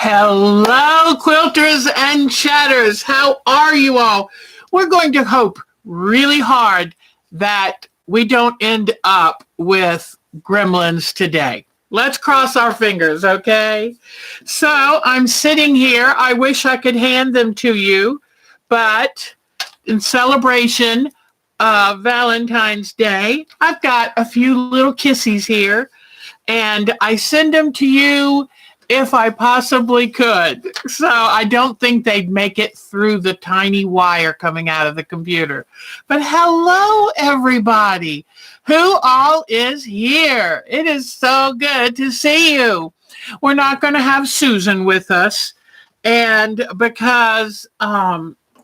Hello, quilters and chatters. How are you all? We're going to hope really hard that we don't end up with gremlins today. Let's cross our fingers, okay? So I'm sitting here. I wish I could hand them to you, but in celebration of Valentine's Day, I've got a few little kissies here, and I send them to you if I possibly could. So I don't think they'd make it through the tiny wire coming out of the computer. But hello, everybody. Who all is here? It is so good to see you. We're not going to have Susan with us, and because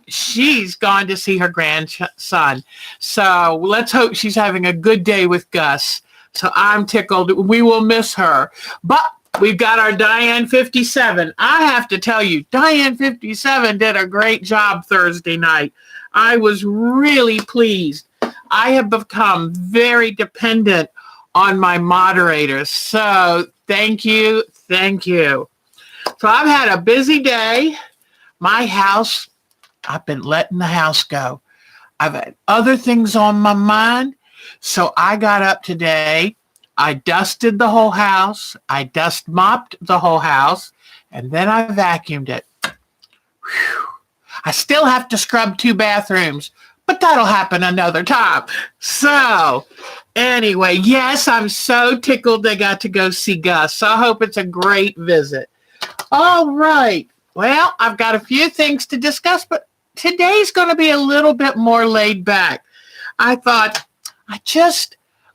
she's gone to see her grandson. So let's hope she's having a good day with Gus. So I'm tickled. We will miss her. But we've got our Diane 57. I have to tell you, Diane 57 did a great job Thursday night. I was really pleased. I have become very dependent on my moderators. So thank you. Thank you. So I've had a busy day. My house, I've been letting the house go. I've had other things on my mind. So I got up today. I dusted the whole house. I dust mopped the whole house. And then I vacuumed it. Whew. I still have to scrub 2 bathrooms, but that'll happen another time. So anyway, yes, I'm so tickled they got to go see Gus. So I hope it's a great visit. All right. Well, I've got a few things to discuss, but today's going to be a little bit more laid back. I thought,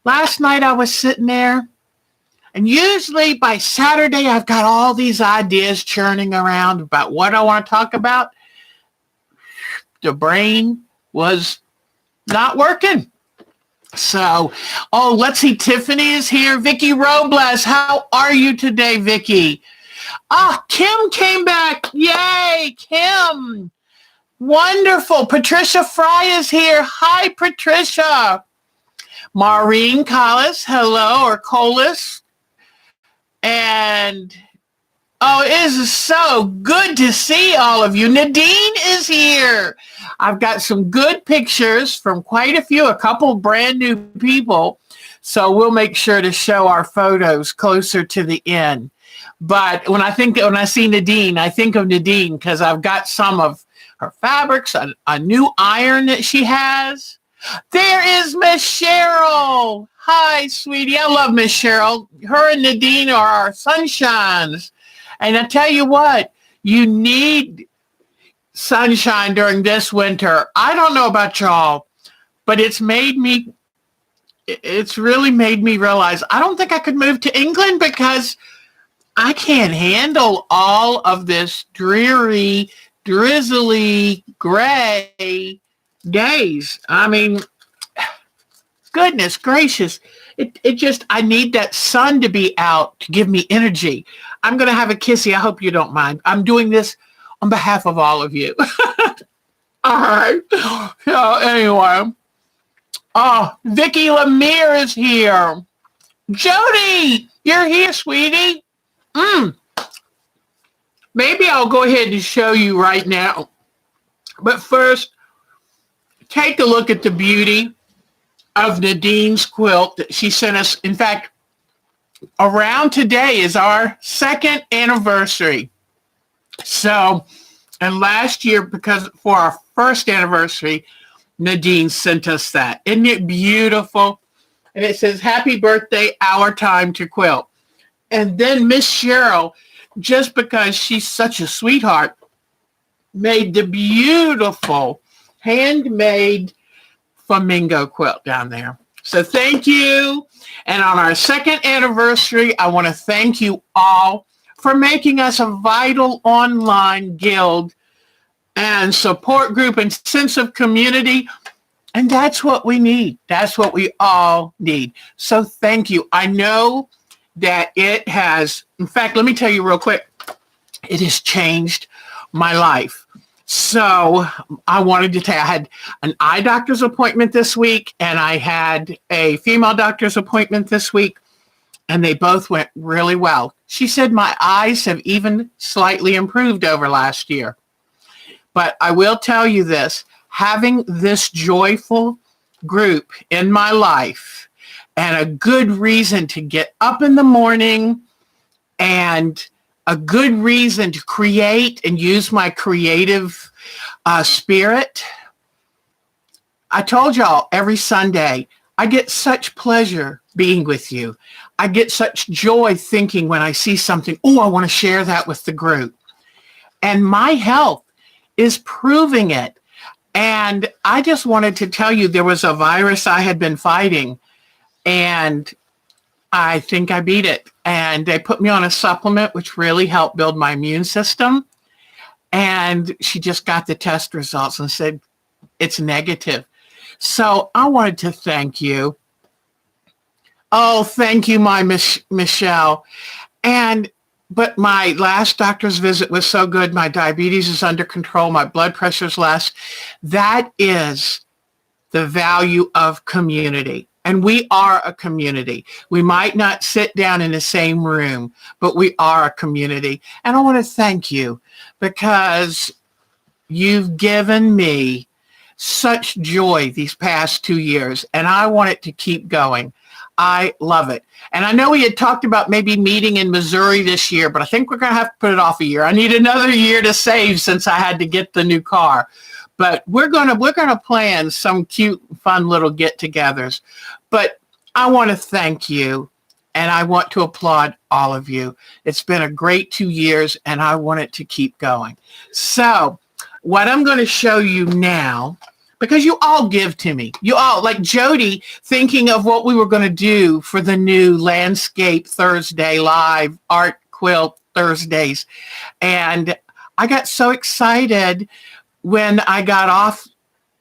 last night I was sitting there, and usually by Saturday I've got all these ideas churning around about what I want to talk about. The brain was not working. So, let's see, Tiffany is here. Vicki Robles, how are you today, Vicki? Kim came back. Yay, Kim. Wonderful. Patricia Fry is here. Hi, Patricia. Maureen Collis, hello, or Colas. And, it is so good to see all of you. Nadine is here. I've got some good pictures from a couple brand new people. So we'll make sure to show our photos closer to the end. But when I see Nadine, I think of Nadine because I've got some of her fabrics, a new iron that she has. There is Miss Cheryl. Hi, sweetie. I love Miss Cheryl. Her and Nadine are our sunshines. And I tell you what, you need sunshine during this winter. I don't know about y'all, but it's really made me realize I don't think I could move to England because I can't handle all of this dreary, drizzly, gray days. I mean, goodness gracious. I need that sun to be out to give me energy. I'm going to have a kissy. I hope you don't mind. I'm doing this on behalf of all of you. All right. So anyway. Vicki Lemire is here. Jody, you're here, sweetie. Maybe I'll go ahead and show you right now. But first, take a look at the beauty of Nadine's quilt that she sent us. In fact, around today is our 2nd anniversary. So, and last year, for our 1st anniversary, Nadine sent us that. Isn't it beautiful? And it says, happy birthday, our time to quilt. And then Miss Cheryl, just because she's such a sweetheart, made the beautiful handmade flamingo quilt down there. So thank you. And on our 2nd anniversary, I want to thank you all for making us a vital online guild and support group and sense of community. And that's what we need. That's what we all need. So thank you. I know that it has, in fact, let me tell you real quick, it has changed my life. So I wanted to tell you, I had an eye doctor's appointment this week, and I had a female doctor's appointment this week. and they both went really well. She said my eyes have even slightly improved over last year. But I will tell you this, having this joyful group in my life and a good reason to get up in the morning and a good reason to create and use my creative spirit. I told y'all every Sunday, I get such pleasure being with you. I get such joy thinking when I see something, oh, I want to share that with the group. And my health is proving it. And I just wanted to tell you there was a virus I had been fighting, and I think I beat it. And they put me on a supplement, which really helped build my immune system. And she just got the test results and said it's negative. So I wanted to thank you. Oh, thank you, my Michelle. But my last doctor's visit was so good. My diabetes is under control. My blood pressure's less. That is the value of community. And we are a community. We might not sit down in the same room, but we are a community. And I want to thank you because you've given me such joy these past 2 years, and I want it to keep going. I love it. And I know we had talked about maybe meeting in Missouri this year, but I think we're going to have to put it off a year. I need another year to save since I had to get the new car. But we're going to plan some cute, fun little get-togethers. But I want to thank you, and I want to applaud all of you. It's been a great 2 years, and I want it to keep going. So what I'm going to show you now, because you all give to me. You all, like Jody, thinking of what we were going to do for the new Landscape Thursday live art quilt Thursdays. And I got so excited when I got off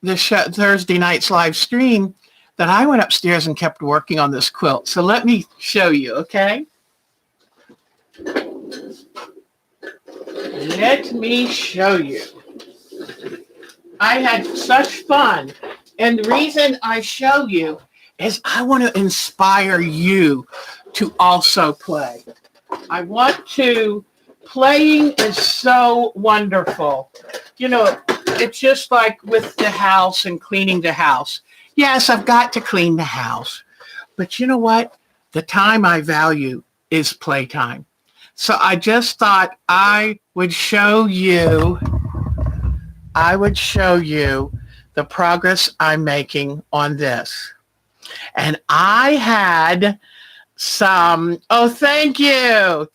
the Thursday night's live stream that I went upstairs and kept working on this quilt. So let me show you, okay? Let me show you. I had such fun. And the reason I show you is I want to inspire you to also play. I want to, playing is so wonderful. You know, it's just like with the house and cleaning the house. Yes, I've got to clean the house. But you know what? The time I value is playtime. So I just thought I would show you the progress I'm making on this. And I had some, oh, thank you.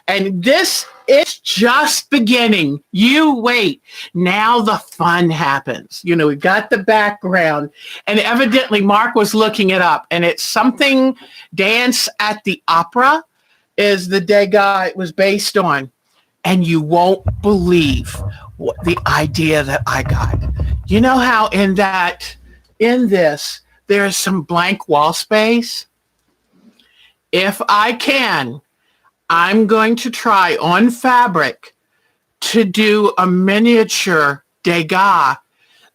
And this is just beginning. You wait. Now the fun happens. You know, we've got the background, and evidently Mark was looking it up, and it's something Dance at the Opera is the Degas it was based on. And you won't believe what the idea that I got. You know how in this, there's some blank wall space? If I can, I'm going to try on fabric to do a miniature Degas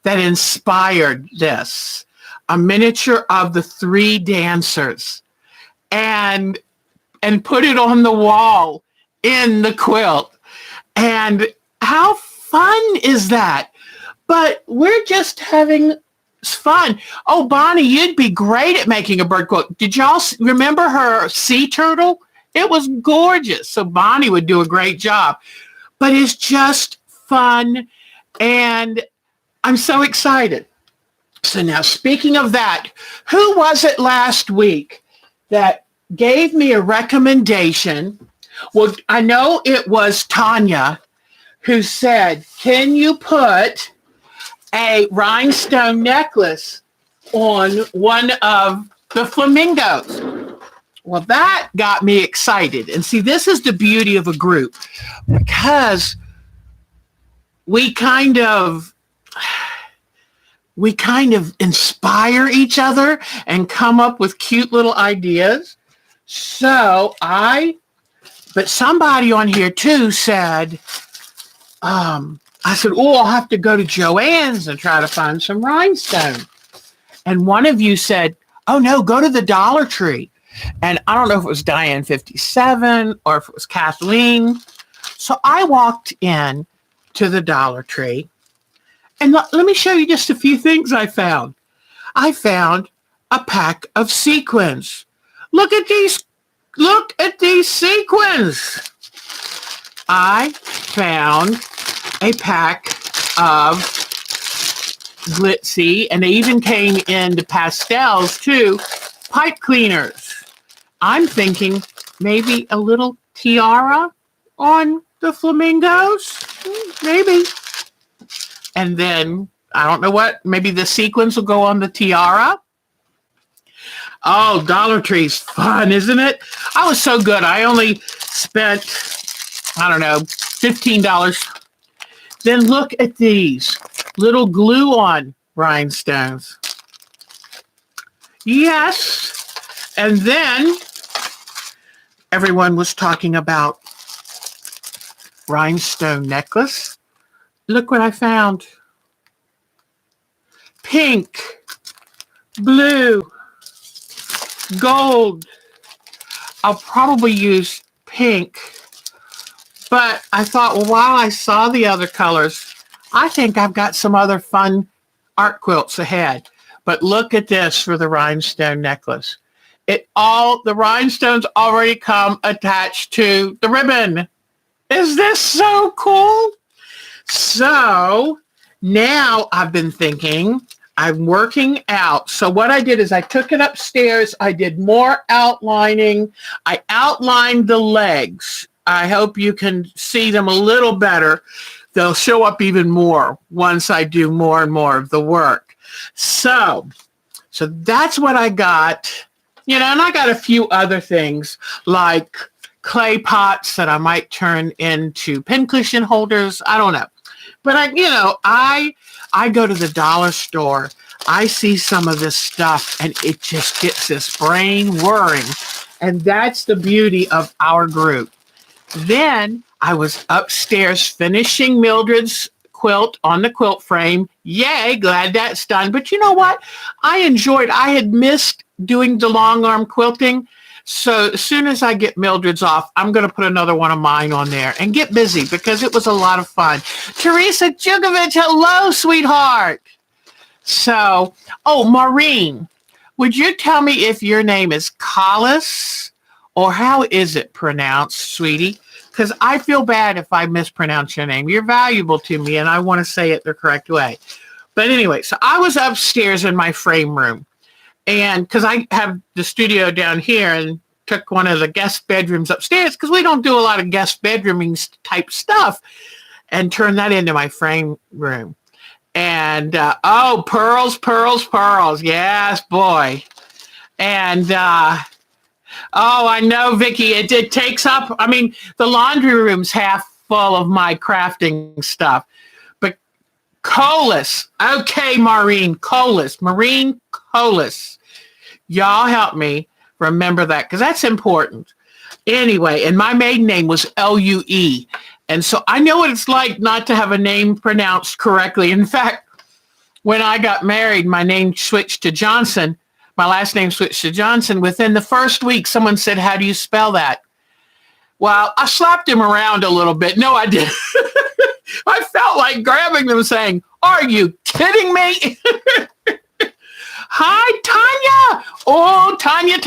that inspired this. A miniature of the three dancers. And put it on the wall in the quilt. And how fun is that? But we're just having fun. Oh, Bonnie, you'd be great at making a bird quilt. Did y'all remember her sea turtle? It was gorgeous. So Bonnie would do a great job. But it's just fun. And I'm so excited. So now, speaking of that, who was it last week that gave me a recommendation? Well, I know it was Tanya who said, can you put a rhinestone necklace on one of the flamingos? Well, that got me excited. And see, this is the beauty of a group, because we kind of inspire each other and come up with cute little ideas. So but somebody on here too said, I said, oh, I'll have to go to Joann's and try to find some rhinestone. And one of you said, oh no, go to the Dollar Tree. And I don't know if it was Diane 57 or if it was Kathleen. So I walked in to the Dollar Tree, and let me show you just a few things I found. I found a pack of sequins. Look at these. Look at these sequins. I found a pack of glitzy, and they even came in the pastels too, pipe cleaners. I'm thinking maybe a little tiara on the flamingos, maybe. And then, I don't know what, maybe the sequins will go on the tiara. Oh, Dollar Tree's fun, isn't it? I was so good. I only spent, I don't know, $15. Then look at these little glue-on rhinestones. Yes. And then everyone was talking about rhinestone necklace. Look what I found. Pink, blue, gold. I'll probably use pink, but I thought, well, while I saw the other colors, I think I've got some other fun art quilts ahead. But look at this for the rhinestone necklace. The rhinestones already come attached to the ribbon. Is this so cool? So now I've been thinking, I'm working out. So what I did is I took it upstairs. I did more outlining. I outlined the legs. I hope you can see them a little better. They'll show up even more once I do more and more of the work. So that's what I got. And I got a few other things like clay pots that I might turn into pincushion holders. I don't know. But I go to the dollar store. I see some of this stuff and it just gets this brain whirring. And that's the beauty of our group. Then I was upstairs finishing Mildred's quilt on the quilt frame. Yay, glad that's done. But you know what? I had missed doing the long arm quilting. So as soon as I get Mildred's off, I'm going to put another one of mine on there and get busy because it was a lot of fun. Teresa Jugovic, hello, sweetheart. So, Maureen, would you tell me if your name is Collis or how is it pronounced, sweetie? Because I feel bad if I mispronounce your name. You're valuable to me and I want to say it the correct way. But anyway, so I was upstairs in my frame room. And because I have the studio down here and took one of the guest bedrooms upstairs because we don't do a lot of guest bedrooming type stuff and turned that into my frame room. And, pearls, pearls, pearls. Yes, boy. And, I know, Vicki, it takes up, the laundry room's half full of my crafting stuff. But Colas, okay, Maureen Colas. Y'all help me remember that because that's important. Anyway, and my maiden name was Lue. And so I know what it's like not to have a name pronounced correctly. In fact, when I got married, my name switched to Johnson. My last name switched to Johnson. Within the first week, someone said, how do you spell that? Well, I slapped him around a little bit. No, I didn't. I felt like grabbing them saying, are you kidding me? Hi, Tanya. Oh, Tanya.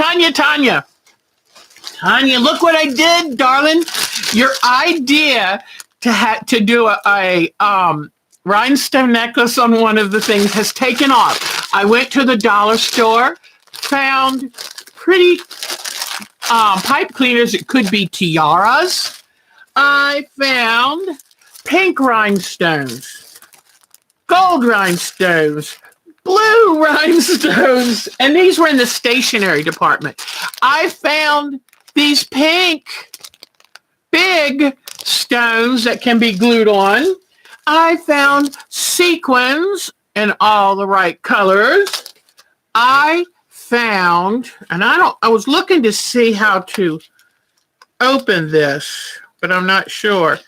Tanya, look what I did, darling. Your idea to do a rhinestone necklace on one of the things has taken off. I went to the dollar store, found pretty pipe cleaners. It could be tiaras. I found pink rhinestones, gold rhinestones, blue rhinestones, and these were in the stationery department. I found these pink big stones that can be glued on. I found sequins in all the right colors. I found, and I was looking to see how to open this, but I'm not sure.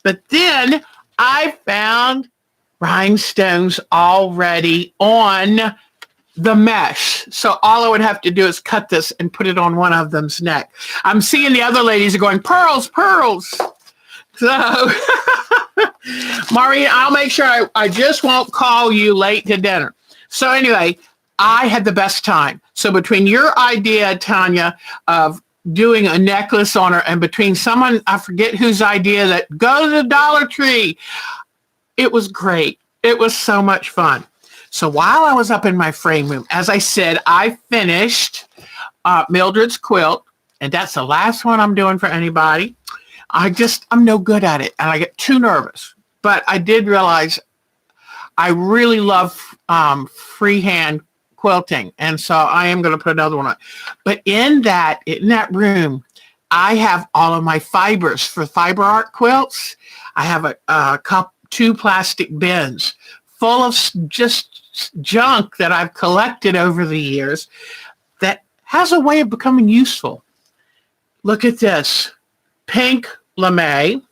But then I found rhinestones already on the mesh. So all I would have to do is cut this and put it on one of them's neck. I'm seeing the other ladies are going, pearls, pearls. So, Maureen, I'll make sure I just won't call you late to dinner. So anyway, I had the best time. So between your idea, Tanya, of doing a necklace on her, and between someone, I forget whose idea, that go to the Dollar Tree, it was great. It was so much fun. So while I was up in my frame room, as I said, I finished Mildred's quilt, and that's the last one I'm doing for anybody. I'm no good at it, and I get too nervous. But I did realize I really love freehand quilting, and so I am going to put another one on. But in that room, I have all of my fibers for fiber art quilts. I have two plastic bins full of just junk that I've collected over the years that has a way of becoming useful. Look at this pink lame.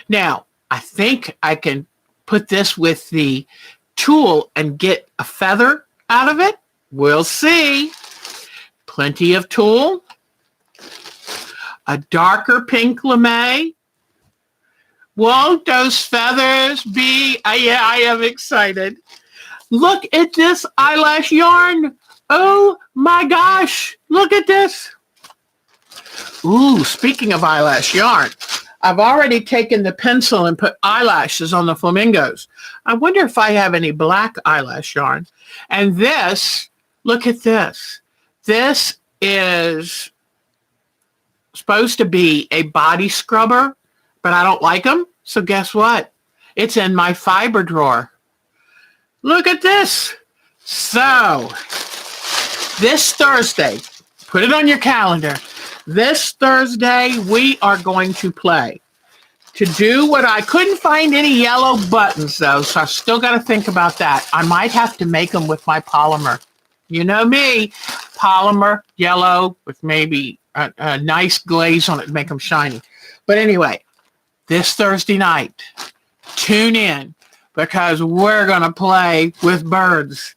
Now, I think I can put this with the tool and get a feather out of it. We'll see. Plenty of tulle. A darker pink lame. Won't those feathers be? Yeah, I am excited. Look at this eyelash yarn. Oh my gosh. Look at this. Ooh, speaking of eyelash yarn, I've already taken the pencil and put eyelashes on the flamingos. I wonder if I have any black eyelash yarn. And this, look at this. This is supposed to be a body scrubber, but I don't like them. So guess what? It's in my fiber drawer. Look at this. So this Thursday, put it on your calendar. This Thursday, we are going to play. To do what I couldn't find any yellow buttons, though, so I still got to think about that. I might have to make them with my polymer. You know me, polymer, yellow, with maybe a nice glaze on it to make them shiny. But anyway, this Thursday night, tune in, because we're going to play with birds.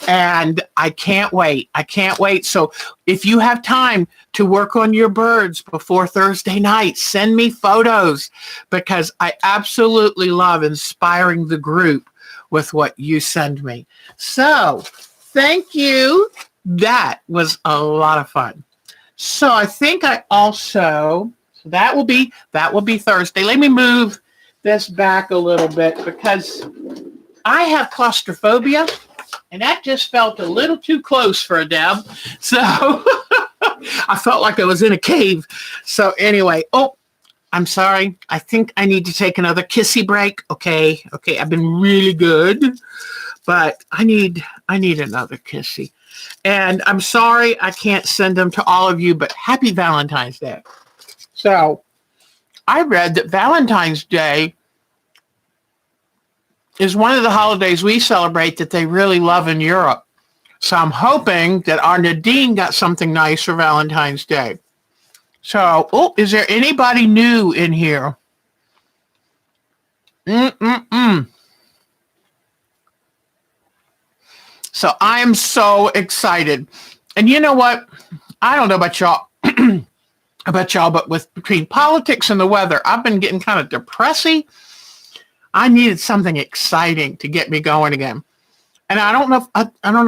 And I can't wait. I can't wait. So if you have time to work on your birds before Thursday night, send me photos, because I absolutely love inspiring the group with what you send me. So thank you. That was a lot of fun. So I think I also, that will be Thursday. Let me move this back a little bit, because I have claustrophobia. And that just felt a little too close for a Deb. So I felt like I was in a cave. So anyway, I'm sorry. I think I need to take another kissy break. Okay. I've been really good, but I need another kissy. And I'm sorry I can't send them to all of you, but happy Valentine's Day. So I read that Valentine's Day is one of the holidays we celebrate that they really love in Europe. So I'm hoping that our Nadine got something nice for Valentine's Day. So, is there anybody new in here? So I am so excited. And you know what? I don't know about y'all, but between politics and the weather, I've been getting kind of depressy. I needed something exciting to get me going again. And I don't know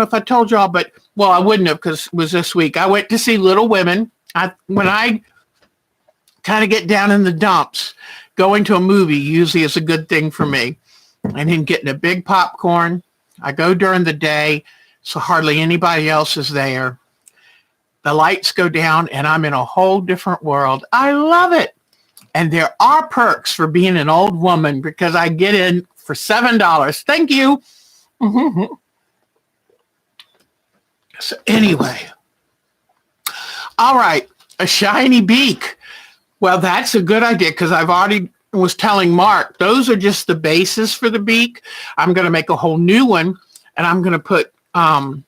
if I told y'all, but I wouldn't have, because it was this week. I went to see Little Women. When I kind of get down in the dumps, going to a movie usually is a good thing for me. And then getting a big popcorn. I go during the day, so hardly anybody else is there. The lights go down, and I'm in a whole different world. I love it. And there are perks for being an old woman, because I get in for $7. Thank you. So anyway. All right. A shiny beak. Well, that's a good idea, because I've already was telling Mark, those are just the bases for the beak. I'm going to make a whole new one, and I'm going to put some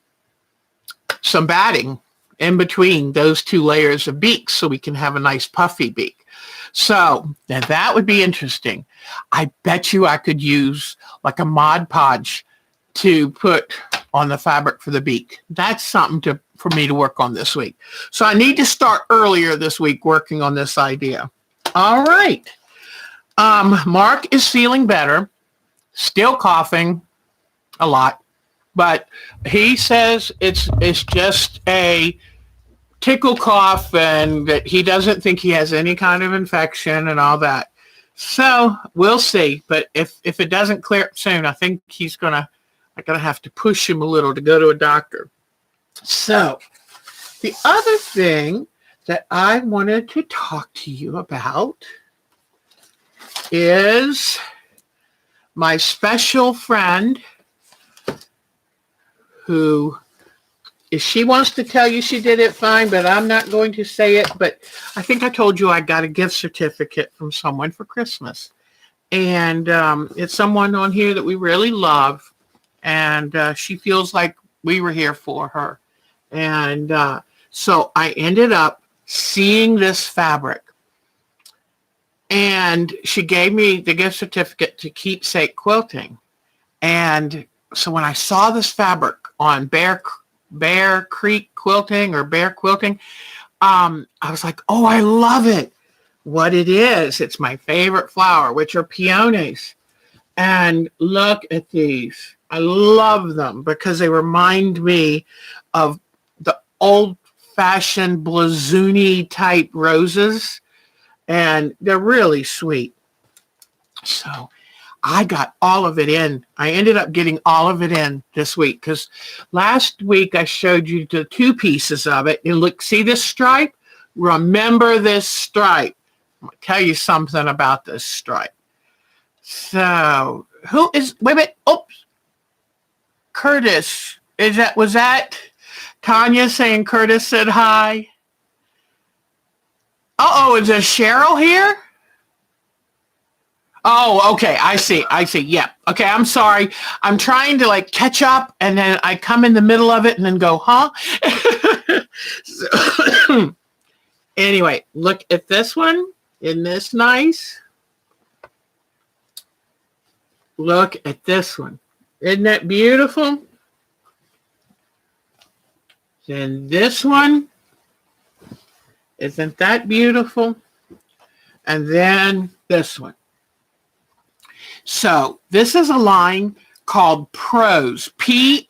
batting in between those two layers of beaks so we can have a nice puffy beak. So now that would be interesting. I bet you I could use like a Mod Podge to put on the fabric for the beak. That's something for me to work on this week. So I need to start earlier this week working on this idea. All right. Mark is feeling better, still coughing a lot, but he says it's just a tickle cough and that he doesn't think he has any kind of infection and all that. So we'll see. But if it doesn't clear up soon, I think I'm gonna have to push him a little to go to a doctor. So the other thing that I wanted to talk to you about is my special friend who, if she wants to tell you she did it, fine, but I'm not going to say it. But I think I told you I got a gift certificate from someone for Christmas. And it's someone on here that we really love. And she feels like we were here for her. And so I ended up seeing this fabric. And she gave me the gift certificate to Keepsake Quilting. And so when I saw this fabric on Bear Creek Quilting or Bear Quilting, I was like, oh, I love it. What it is, it's my favorite flower, which are peonies. And look at these. I love them because they remind me of the old-fashioned blazoony type roses. And they're really sweet. So I got all of it in. I ended up getting all of it in this week because last week I showed you the 2 pieces of it. And look, see this stripe? Remember this stripe. I'm going to tell you something about this stripe. So wait a minute. Oops. Curtis. Was that Tanya saying Curtis said hi? Uh-oh, is there Cheryl here? Oh, okay. I see. Yeah. Okay, I'm sorry. I'm trying to catch up and then I come in the middle of it and then go, huh? So, anyway, look at this one. Isn't this nice? Look at this one. Isn't that beautiful? Then this one. Isn't that beautiful? And then this one. So this is a line called Prose, Prose,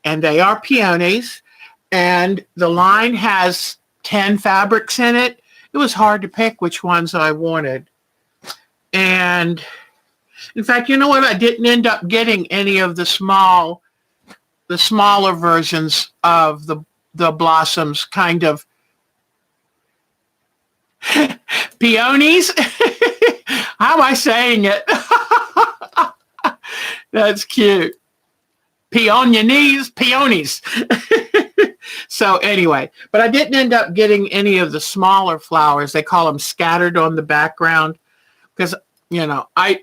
and they are peonies. And the line has 10 fabrics in it. It was hard to pick which ones I wanted. And in fact, you know what? I didn't end up getting any of the smaller versions of the blossoms, kind of peonies. How am I saying it? That's cute. Peonies. So anyway, but I didn't end up getting any of the smaller flowers. They call them scattered on the background because, I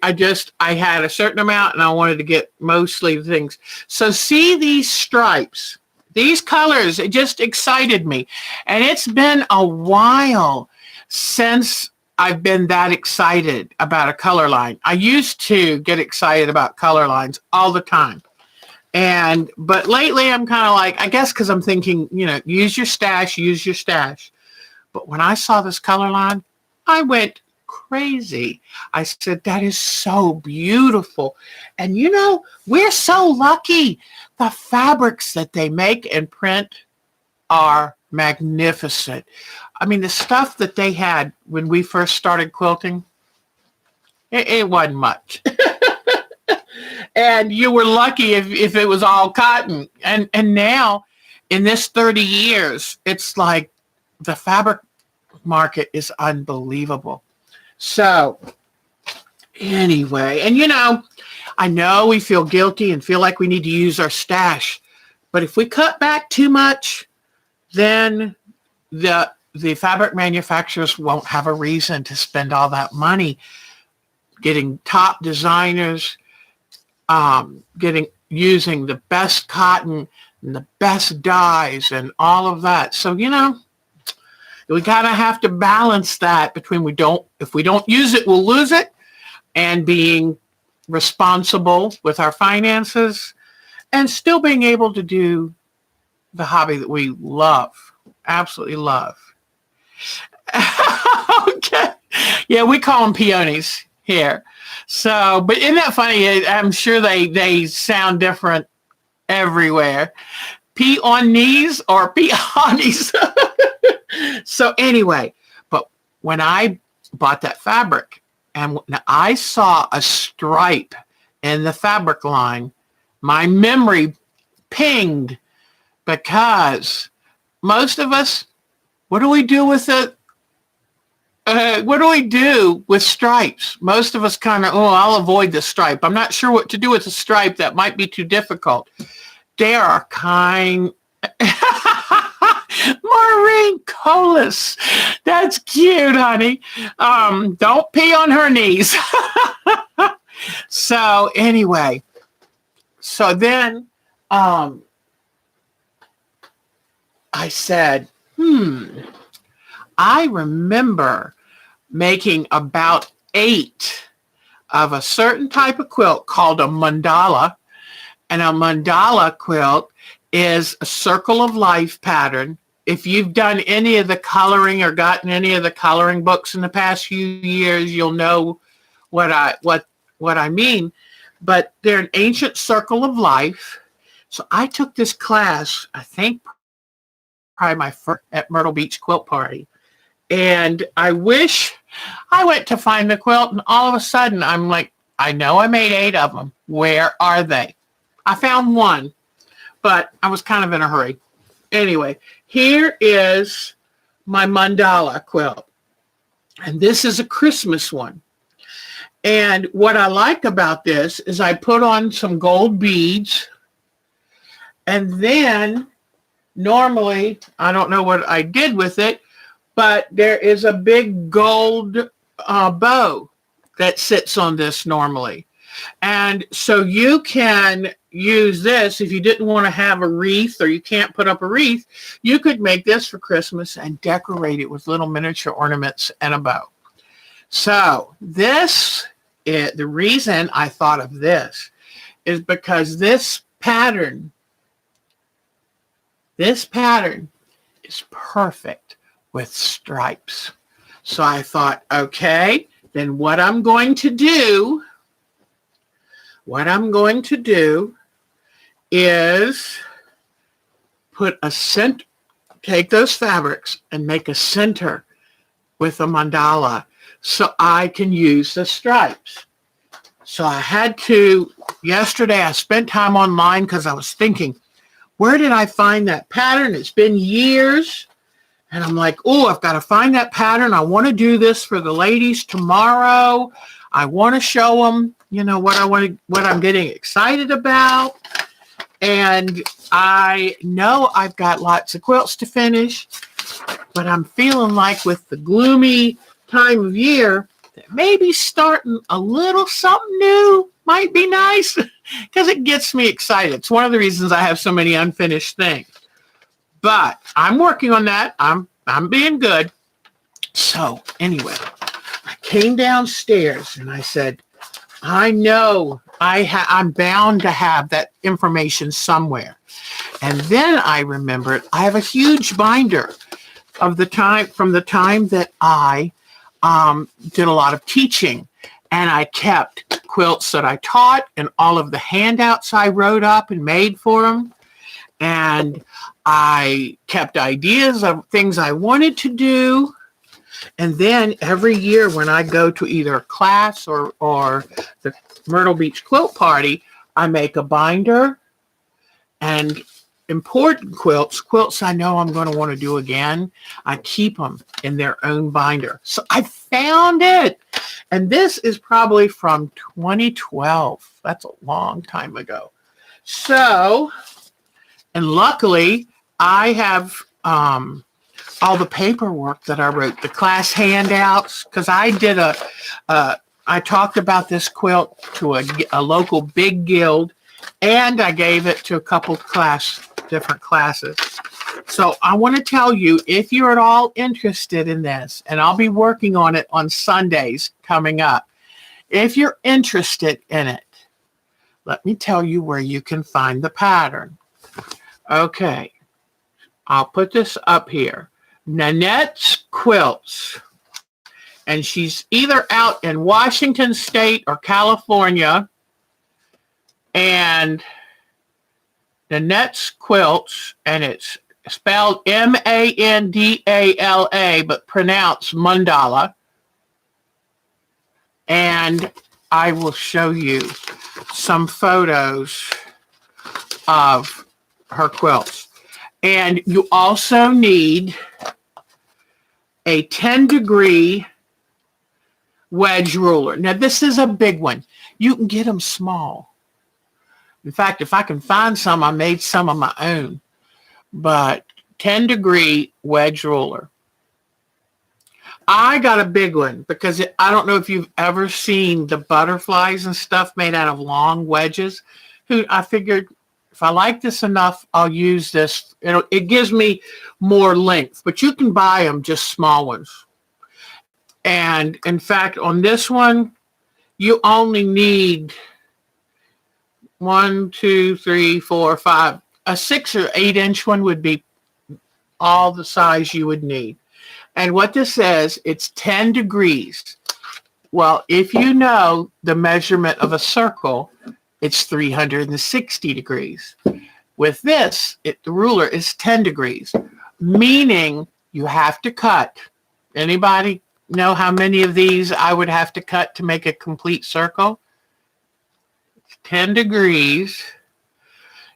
had a certain amount and I wanted to get mostly things. So see these stripes, these colors, it just excited me. And it's been a while since I've been that excited about a color line. I used to get excited about color lines all the time. But lately I'm kind of I guess because I'm thinking, use your stash. But when I saw this color line, I went crazy. I said, that is so beautiful. And we're so lucky. The fabrics that they make and print are magnificent. I mean, the stuff that they had when we first started quilting, it wasn't much. And you were lucky if it was all cotton. And now, in this 30 years, it's like the fabric market is unbelievable. So, anyway, and I know we feel guilty and feel like we need to use our stash. But if we cut back too much, then the fabric manufacturers won't have a reason to spend all that money getting top designers, using the best cotton and the best dyes and all of that. So, we gotta have to balance that between if we don't use it, we'll lose it, and being responsible with our finances, and still being able to do the hobby that we love, absolutely love. Okay. Yeah, we call them peonies here. So, but isn't that funny? I'm sure they sound different everywhere. Peonies or peonies. So anyway, but when I bought that fabric and I saw a stripe in the fabric line, my memory pinged, because most of us, what do we do with it? What do we do with stripes? Most of us kind of, I'll avoid the stripe. I'm not sure what to do with a stripe. That might be too difficult. They are kind. Maureen Colas. That's cute, honey. Don't pee on her knees. So anyway, so then I said, I remember making about 8 of a certain type of quilt called a mandala. And a mandala quilt is a circle of life pattern. If you've done any of the coloring or gotten any of the coloring books in the past few years, you'll know what I mean. But they're an ancient circle of life. So I took this class, I think probably my first at Myrtle Beach Quilt Party. And I wish I went to find the quilt, and all of a sudden I'm like, I know I made 8 of them. Where are they? I found one, but I was kind of in a hurry. Anyway, here is my mandala quilt. And this is a Christmas one. And what I like about this is I put on some gold beads. And then normally, I don't know what I did with it, but there is a big gold bow that sits on this normally. And so you can use this if you didn't want to have a wreath, or you can't put up a wreath. You could make this for Christmas and decorate it with little miniature ornaments and a bow. So the reason I thought of this is because this pattern is perfect with stripes. So I thought, okay, then what I'm going to do is put a center, take those fabrics and make a center with a mandala so I can use the stripes. So I had to, yesterday I spent time online because I was thinking, where did I find that pattern? It's been years. And I'm like, I've got to find that pattern. I want to do this for the ladies tomorrow. I want to show them, what I'm getting excited about. And I know I've got lots of quilts to finish, but I'm feeling like with the gloomy time of year, that maybe starting a little something new might be nice, because it gets me excited. It's one of the reasons I have so many unfinished things. But I'm working on that. I'm being good. So anyway, I came downstairs and I said, I know I'm bound to have that information somewhere. And then I remembered I have a huge binder from the time that I did a lot of teaching, and I kept quilts that I taught and all of the handouts I wrote up and made for them. And I kept ideas of things I wanted to do. And then every year when I go to either a class or the Myrtle Beach Quilt Party, I make a binder, and important quilts I know I'm going to want to do again, I keep them in their own binder. So I found it. And this is probably from 2012. That's a long time ago. So, and luckily I have all the paperwork that I wrote, the class handouts, because I did I talked about this quilt to a local big guild, and I gave it to a couple different classes. So I want to tell you, if you're at all interested in this, and I'll be working on it on Sundays coming up, If you're interested in it, let me tell you where you can find the pattern. Okay, I'll put this up here. Nanette's Quilts. And she's either out in Washington State or California. And Nanette's Quilts, and it's spelled Mandala, but pronounced Mandala. And I will show you some photos of her quilts. And you also need a 10-degree wedge ruler. Now, this is a big one. You can get them small. In fact, if I can find some, I made some of my own. But 10-degree wedge ruler. I got a big one because I don't know if you've ever seen the butterflies and stuff made out of long wedges. I figured if I like this enough, I'll use this. It gives me more length, but you can buy them just small ones. And in fact, on this one, you only need 1, 2, 3, 4, 5. A 6 or 8 inch one would be all the size you would need. And what this says, it's 10 degrees. Well, if you know the measurement of a circle, it's 360 degrees. With this, the ruler is 10 degrees, meaning you have to cut. Anybody know how many of these I would have to cut to make a complete circle? It's 10 degrees.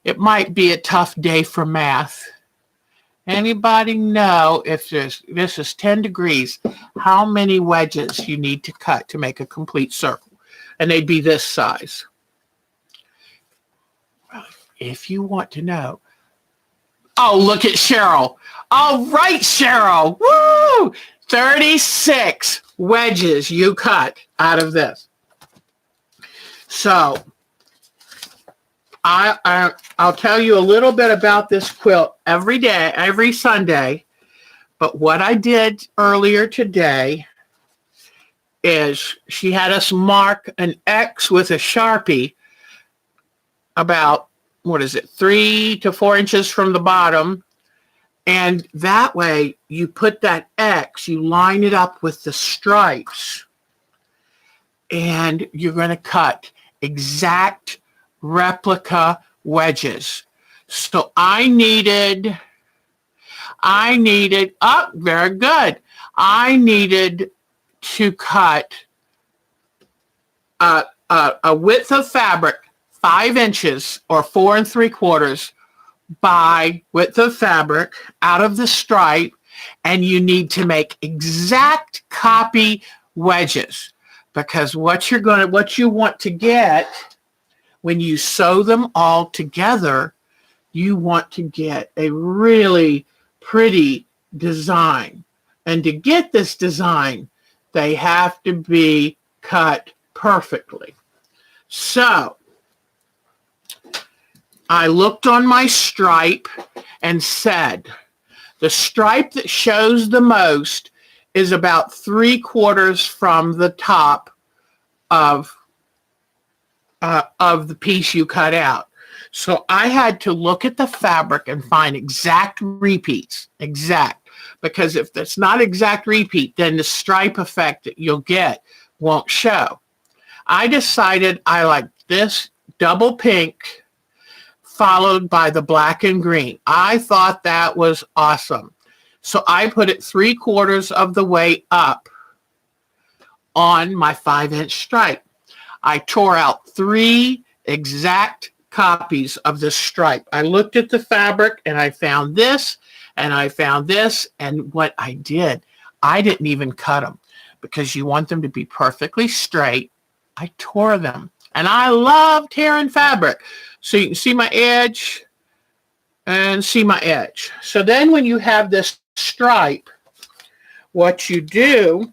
It might be a tough day for math. Anybody know if this is 10 degrees, how many wedges you need to cut to make a complete circle? And they'd be this size. If you want to know. Oh, look at Cheryl. All right, Cheryl. Woo! 36 wedges you cut out of this. So I'll tell you a little bit about this quilt every day, every Sunday. But what I did earlier today is she had us mark an X with a Sharpie about, 3 to 4 inches from the bottom. And that way you put that X, you line it up with the stripes, and you're going to cut exact replica wedges. So I needed, oh, very good. I needed to cut a width of fabric 5 inches or 4 3/4 by width of fabric out of the stripe, and you need to make exact copy wedges, because what you want to get when you sew them all together, you want to get a really pretty design. And to get this design, they have to be cut perfectly. So I looked on my stripe and said, the stripe that shows the most is about 3/4 from the top of the piece you cut out. So I had to look at the fabric and find exact repeats, because if it's not exact repeat, then the stripe effect that you'll get won't show. I decided I like this double pink followed by the black and green. I thought that was awesome. So I put it 3/4 of the way up on my 5-inch stripe. I tore out 3 exact copies of this stripe. I looked at the fabric and I found this and I found this. And what I did, I didn't even cut them because you want them to be perfectly straight. I tore them. And I love tearing fabric. So you can see my edge and see my edge. So then when you have this stripe, what you do,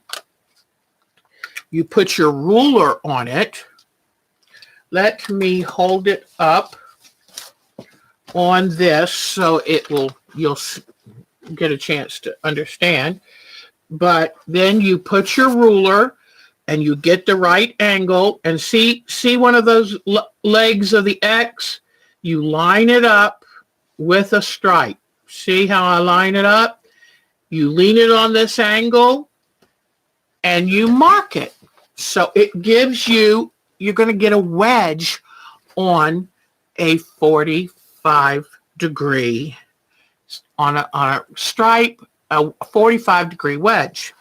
you put your ruler on it. Let me hold it up on this so you'll get a chance to understand. But then you put your ruler and you get the right angle, and see one of those legs of the X? You line it up with a stripe. See how I line it up? You lean it on this angle and you mark it. So it gives you, you're going to get a wedge on a 45-degree, on a stripe, a 45-degree wedge.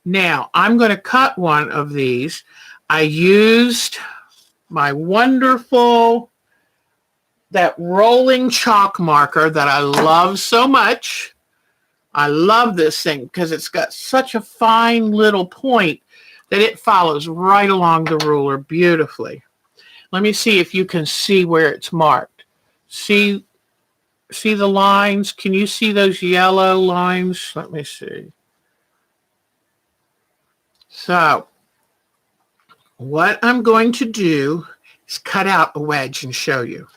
Now, I'm going to cut one of these. I used my wonderful, that rolling chalk marker that I love so much. I love this thing because it's got such a fine little point that it follows right along the ruler beautifully. Let me see if you can see where it's marked. See the lines? Can you see those yellow lines? Let me see. So what I'm going to do is cut out a wedge and show you.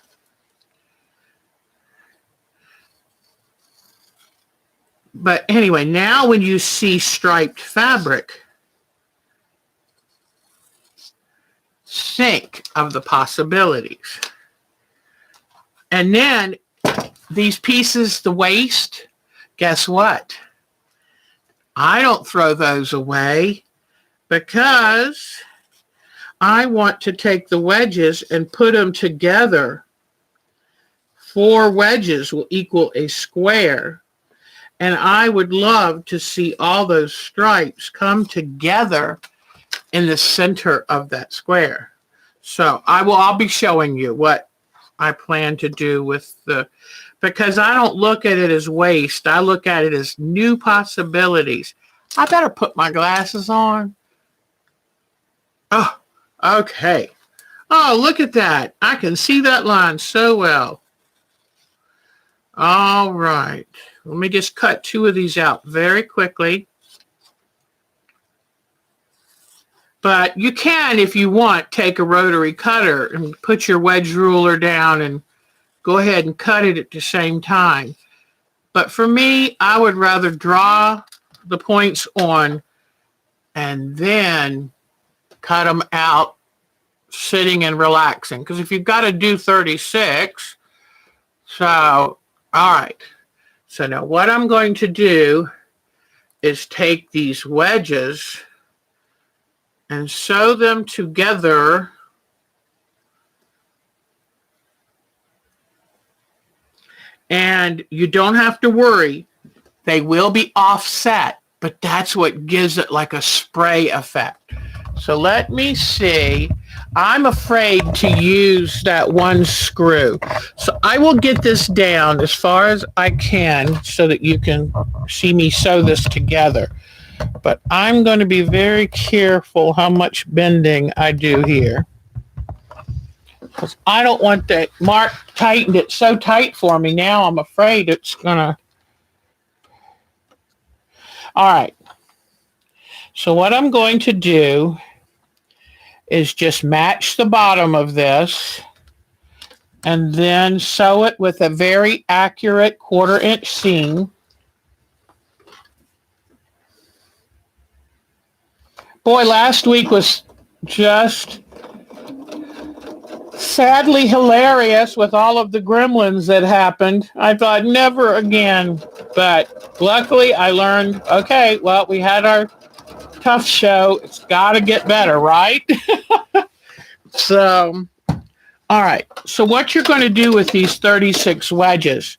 But anyway, now when you see striped fabric, think of the possibilities. And then these pieces, the waist, guess what? I don't throw those away because I want to take the wedges and put them together. 4 wedges will equal a square. And I would love to see all those stripes come together in the center of that square. So I'll be showing you what I plan to do with because I don't look at it as waste. I look at it as new possibilities. I better put my glasses on. Oh, okay. Oh, look at that. I can see that line so well. All right. Let me just cut 2 of these out very quickly. But you can, if you want, take a rotary cutter and put your wedge ruler down and go ahead and cut it at the same time. But for me, I would rather draw the points on and then cut them out sitting and relaxing. Because if you've got to do 36, so, all right. So now what I'm going to do is take these wedges and sew them together and you don't have to worry. They will be offset, but that's what gives it like a spray effect. So let me see. I'm afraid to use that one screw. So I will get this down as far as I can so that you can see me sew this together. But I'm going to be very careful how much bending I do here. Because I don't want that. Mark tightened it so tight for me. Now I'm afraid it's going to. All right. So what I'm going to do is just match the bottom of this and then sew it with a very accurate 1/4-inch seam. Boy, last week was just sadly hilarious with all of the gremlins that happened. I thought never again, but luckily I learned, okay, well, we had our tough show. It's got to get better, right? So, all right. So what you're going to do with these 36 wedges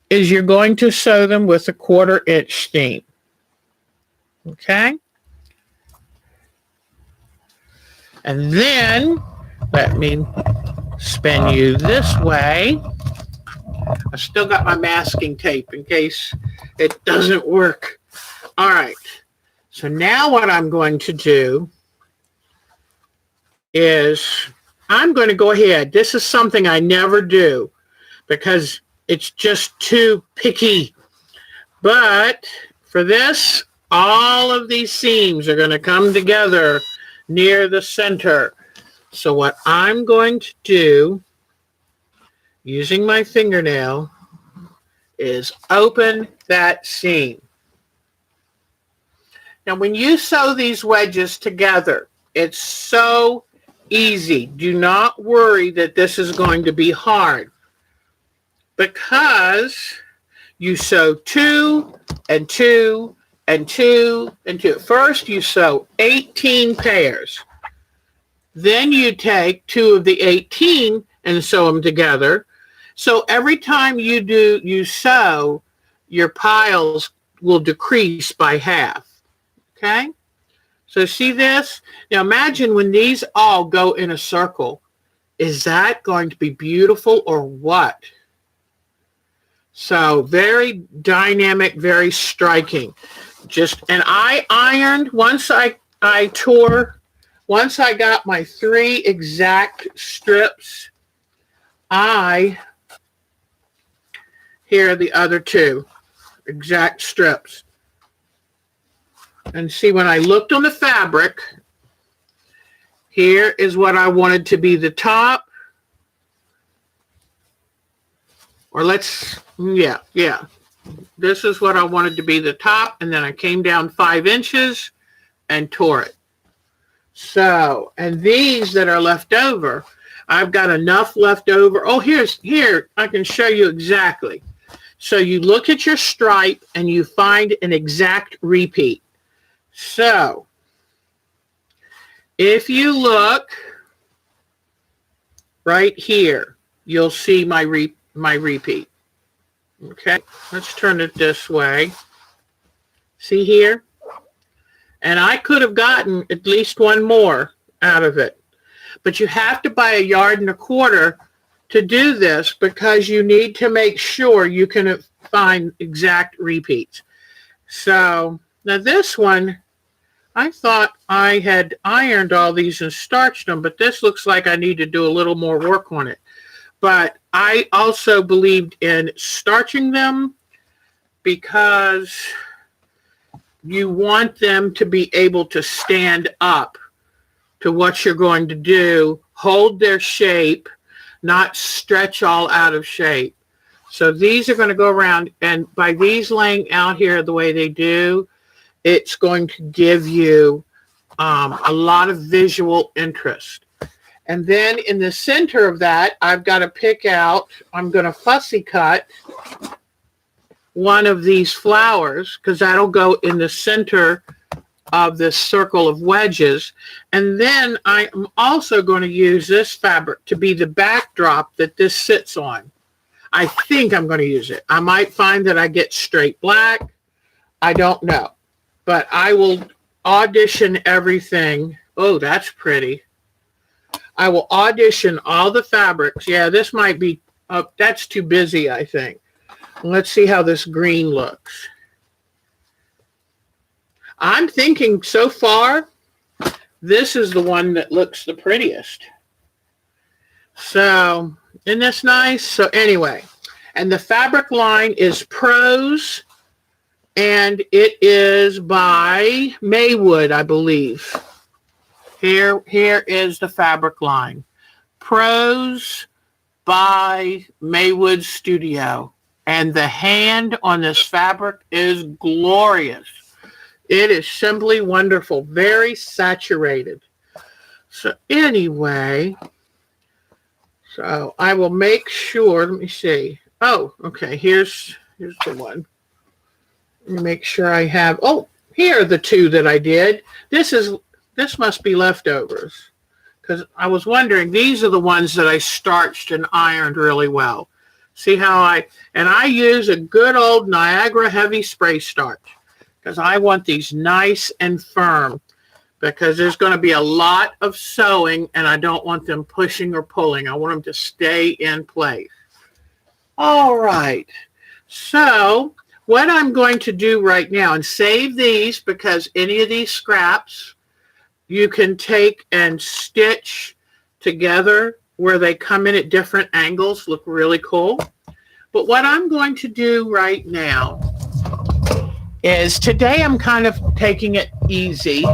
is you're going to sew them with a 1/4-inch seam. Okay? And then let me spin you this way. I still got my masking tape in case it doesn't work. All right. So now what I'm going to do is I'm going to go ahead. This is something I never do because it's just too picky. But for this, all of these seams are going to come together near the center. So what I'm going to do, using my fingernail, is open that seam. Now, when you sew these wedges together, it's so easy. Do not worry that this is going to be hard because you sew 2 and 2 and 2 and 2. First, you sew 18 pairs. Then you take 2 of the 18 and sew them together. So every time you sew, your piles will decrease by half. Okay? So see this? Now imagine when these all go in a circle. Is that going to be beautiful or what? So very dynamic, very striking. And I ironed once I got my 3 exact strips. Here are the other 2 exact strips. And see, when I looked on the fabric, here is what I wanted to be the top. Or this is what I wanted to be the top, and then I came down 5 inches and tore it. So, and these that are left over, I've got enough left over. Oh, here, I can show you exactly. So you look at your stripe and you find an exact repeat. So, if you look right here, you'll see my repeat. Okay, let's turn it this way. See here? And I could have gotten at least one more out of it. But you have to buy 1.25 yards to do this because you need to make sure you can find exact repeats. So now this one, I thought I had ironed all these and starched them, but this looks like I need to do a little more work on it. But I also believed in starching them because you want them to be able to stand up to what you're going to do, hold their shape, not stretch all out of shape. So these are going to go around, and by these laying out here the way they do, it's going to give you a lot of visual interest. And then in the center of that, I've got to pick out, I'm going to fussy cut one of these flowers because that'll go in the center of this circle of wedges. And then I'm also going to use this fabric to be the backdrop that this sits on. I think I'm going to use it. I might find that I get straight black. I don't know. But I will audition everything. Oh, that's pretty. I will audition all the fabrics. Yeah, this might be, that's too busy, I think. Let's see how this green looks. I'm thinking so far, this is the one that looks the prettiest. So, isn't this nice? So anyway, and the fabric line is Prose, and it is by Maywood, I believe. Here is the fabric line. Prose by Maywood Studio. And the hand on this fabric is glorious. It is simply wonderful. Very saturated. So anyway, so I will make sure, let me see. Oh, okay, here's the one. Let me make sure I have, oh, here are the 2 that I did. This must be leftovers because I was wondering, these are the ones that I starched and ironed really well. See how I use a good old Niagara heavy spray starch because I want these nice and firm because there's going to be a lot of sewing and I don't want them pushing or pulling. I want them to stay in place. All right. So what I'm going to do right now, and save these because any of these scraps you can take and stitch together where they come in at different angles, look really cool. But what I'm going to do right now is today I'm kind of taking it easy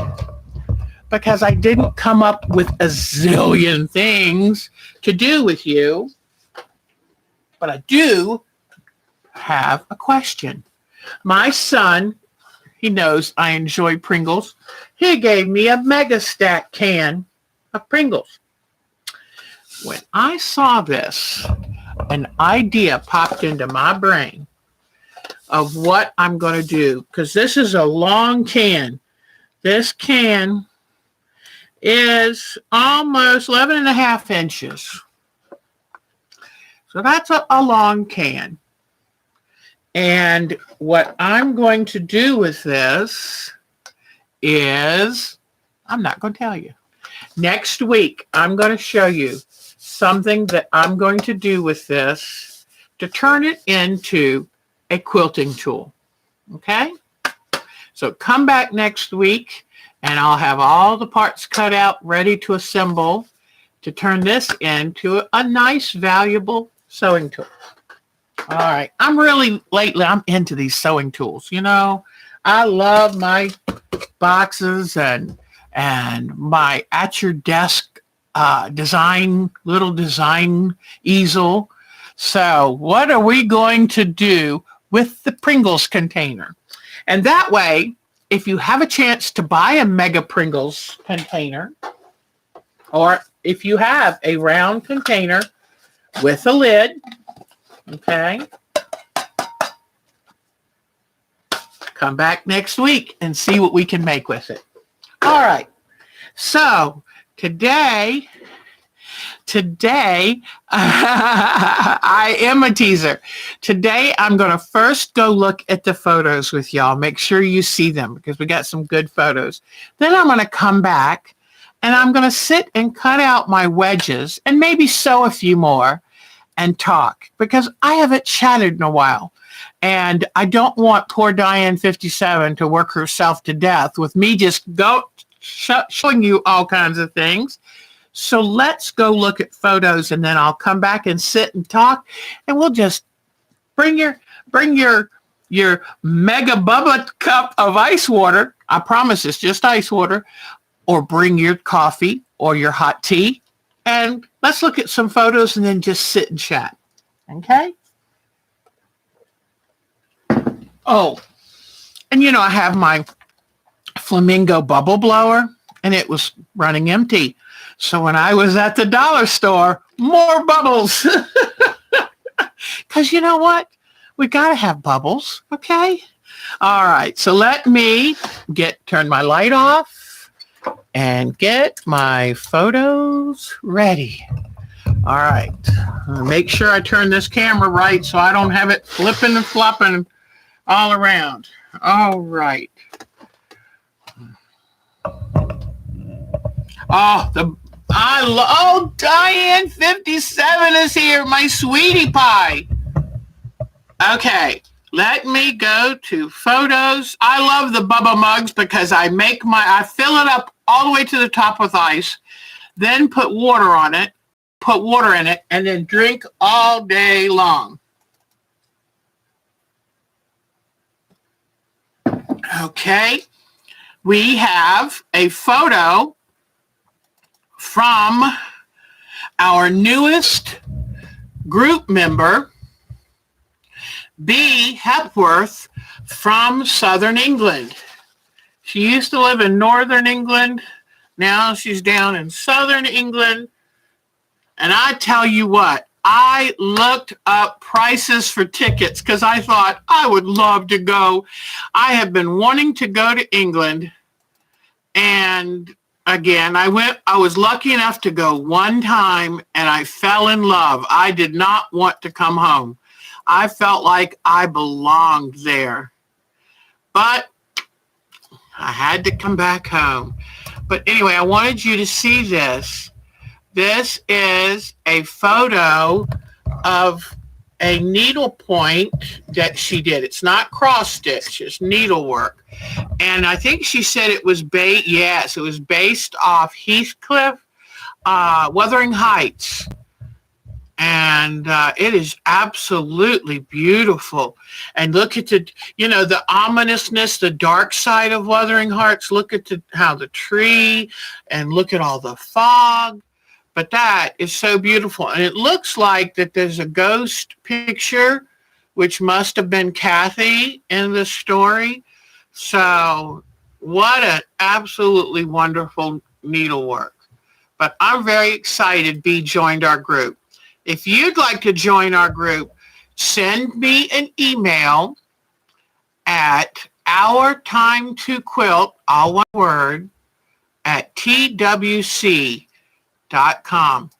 because I didn't come up with a zillion things to do with you. But I do have a question. My son, He knows I enjoy Pringles. He gave me a Mega Stack can of Pringles. When I saw this, an idea popped into my brain of what I'm going to do, because this is a long can. This can is almost 11 and a half inches. So that's a long can. And what I'm going to do with this is, I'm not going to tell you. Next week, I'm going to show you something that I'm going to do with this to turn it into a quilting tool. Okay? So come back next week and I'll have all the parts cut out, ready to assemble to turn this into a nice, valuable sewing tool. All right. Lately, I'm into these sewing tools. You know, I love my boxes and my at your desk little design easel. So what are we going to do with the Pringles container? And that way, if you have a chance to buy a Mega Pringles container, or if you have a round container with a lid, okay, come back next week and see what we can make with it. All right. So today, I am a teaser. Today, I'm going to first go look at the photos with y'all. Make sure you see them because we got some good photos. Then I'm going to come back and I'm going to sit and cut out my wedges and maybe sew a few more and talk because I haven't chatted in a while. And I don't want poor Diane 57 to work herself to death with me just showing you all kinds of things. So let's go look at photos and then I'll come back and sit and talk and we'll just bring your mega bubba cup of ice water. I promise it's just ice water, or bring your coffee or your hot tea and let's look at some photos and then just sit and chat. Okay? Oh, and you know, I have my flamingo bubble blower and it was running empty. So when I was at the dollar store, more bubbles. Because you know what? We got to have bubbles, okay? All right, so let me turn my light off and get my photos ready. All right, make sure I turn this camera right so I don't have it flipping and flopping all around. All right. Oh, Diane 57 is here, my sweetie pie. Okay, let me go to photos. I love the Bubba mugs because I fill it up all the way to the top with ice, then put water in it, and then drink all day long. Okay, we have a photo from our newest group member, B. Hepworth from Southern England. She used to live in Northern England. Now she's down in Southern England. And I tell you what, I looked up prices for tickets because I thought I would love to go. I have been wanting to go to England. And again, I was lucky enough to go one time and I fell in love. I did not want to come home. I felt like I belonged there. But I had to come back home. But anyway, I wanted you to see this. This is a photo of a needlepoint that she did. It's not cross stitch, it's needlework. And I think she said it was it was based off Heathcliff, Wuthering Heights. And it is absolutely beautiful. And look at the ominousness, the dark side of Wuthering Heights. Look at how the tree, and look at all the fog. But that is so beautiful. And it looks like that there's a ghost picture, which must have been Kathy in the story. So what an absolutely wonderful needlework. But I'm very excited Bee joined our group. If you'd like to join our group, send me an email at ourtimetoquilt, all one word, at twc.com.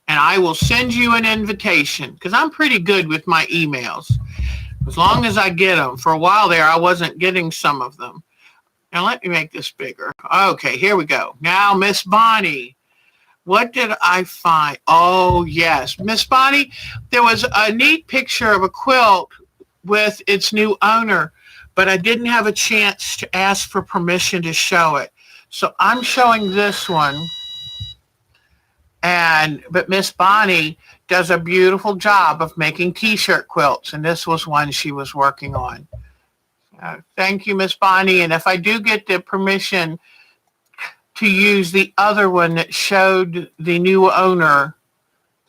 And I will send you an invitation because I'm pretty good with my emails. As long as I get them. For a while there, I wasn't getting some of them. Now let me make this bigger. Okay, here we go. Now, Miss Bonnie. What did I find? Oh, yes. Miss Bonnie, there was a neat picture of a quilt with its new owner, but I didn't have a chance to ask for permission to show it. So I'm showing this one. But Miss Bonnie does a beautiful job of making t-shirt quilts, and this was one she was working on. Thank you, Miss Bonnie. And if I do get the permission to use the other one that showed the new owner,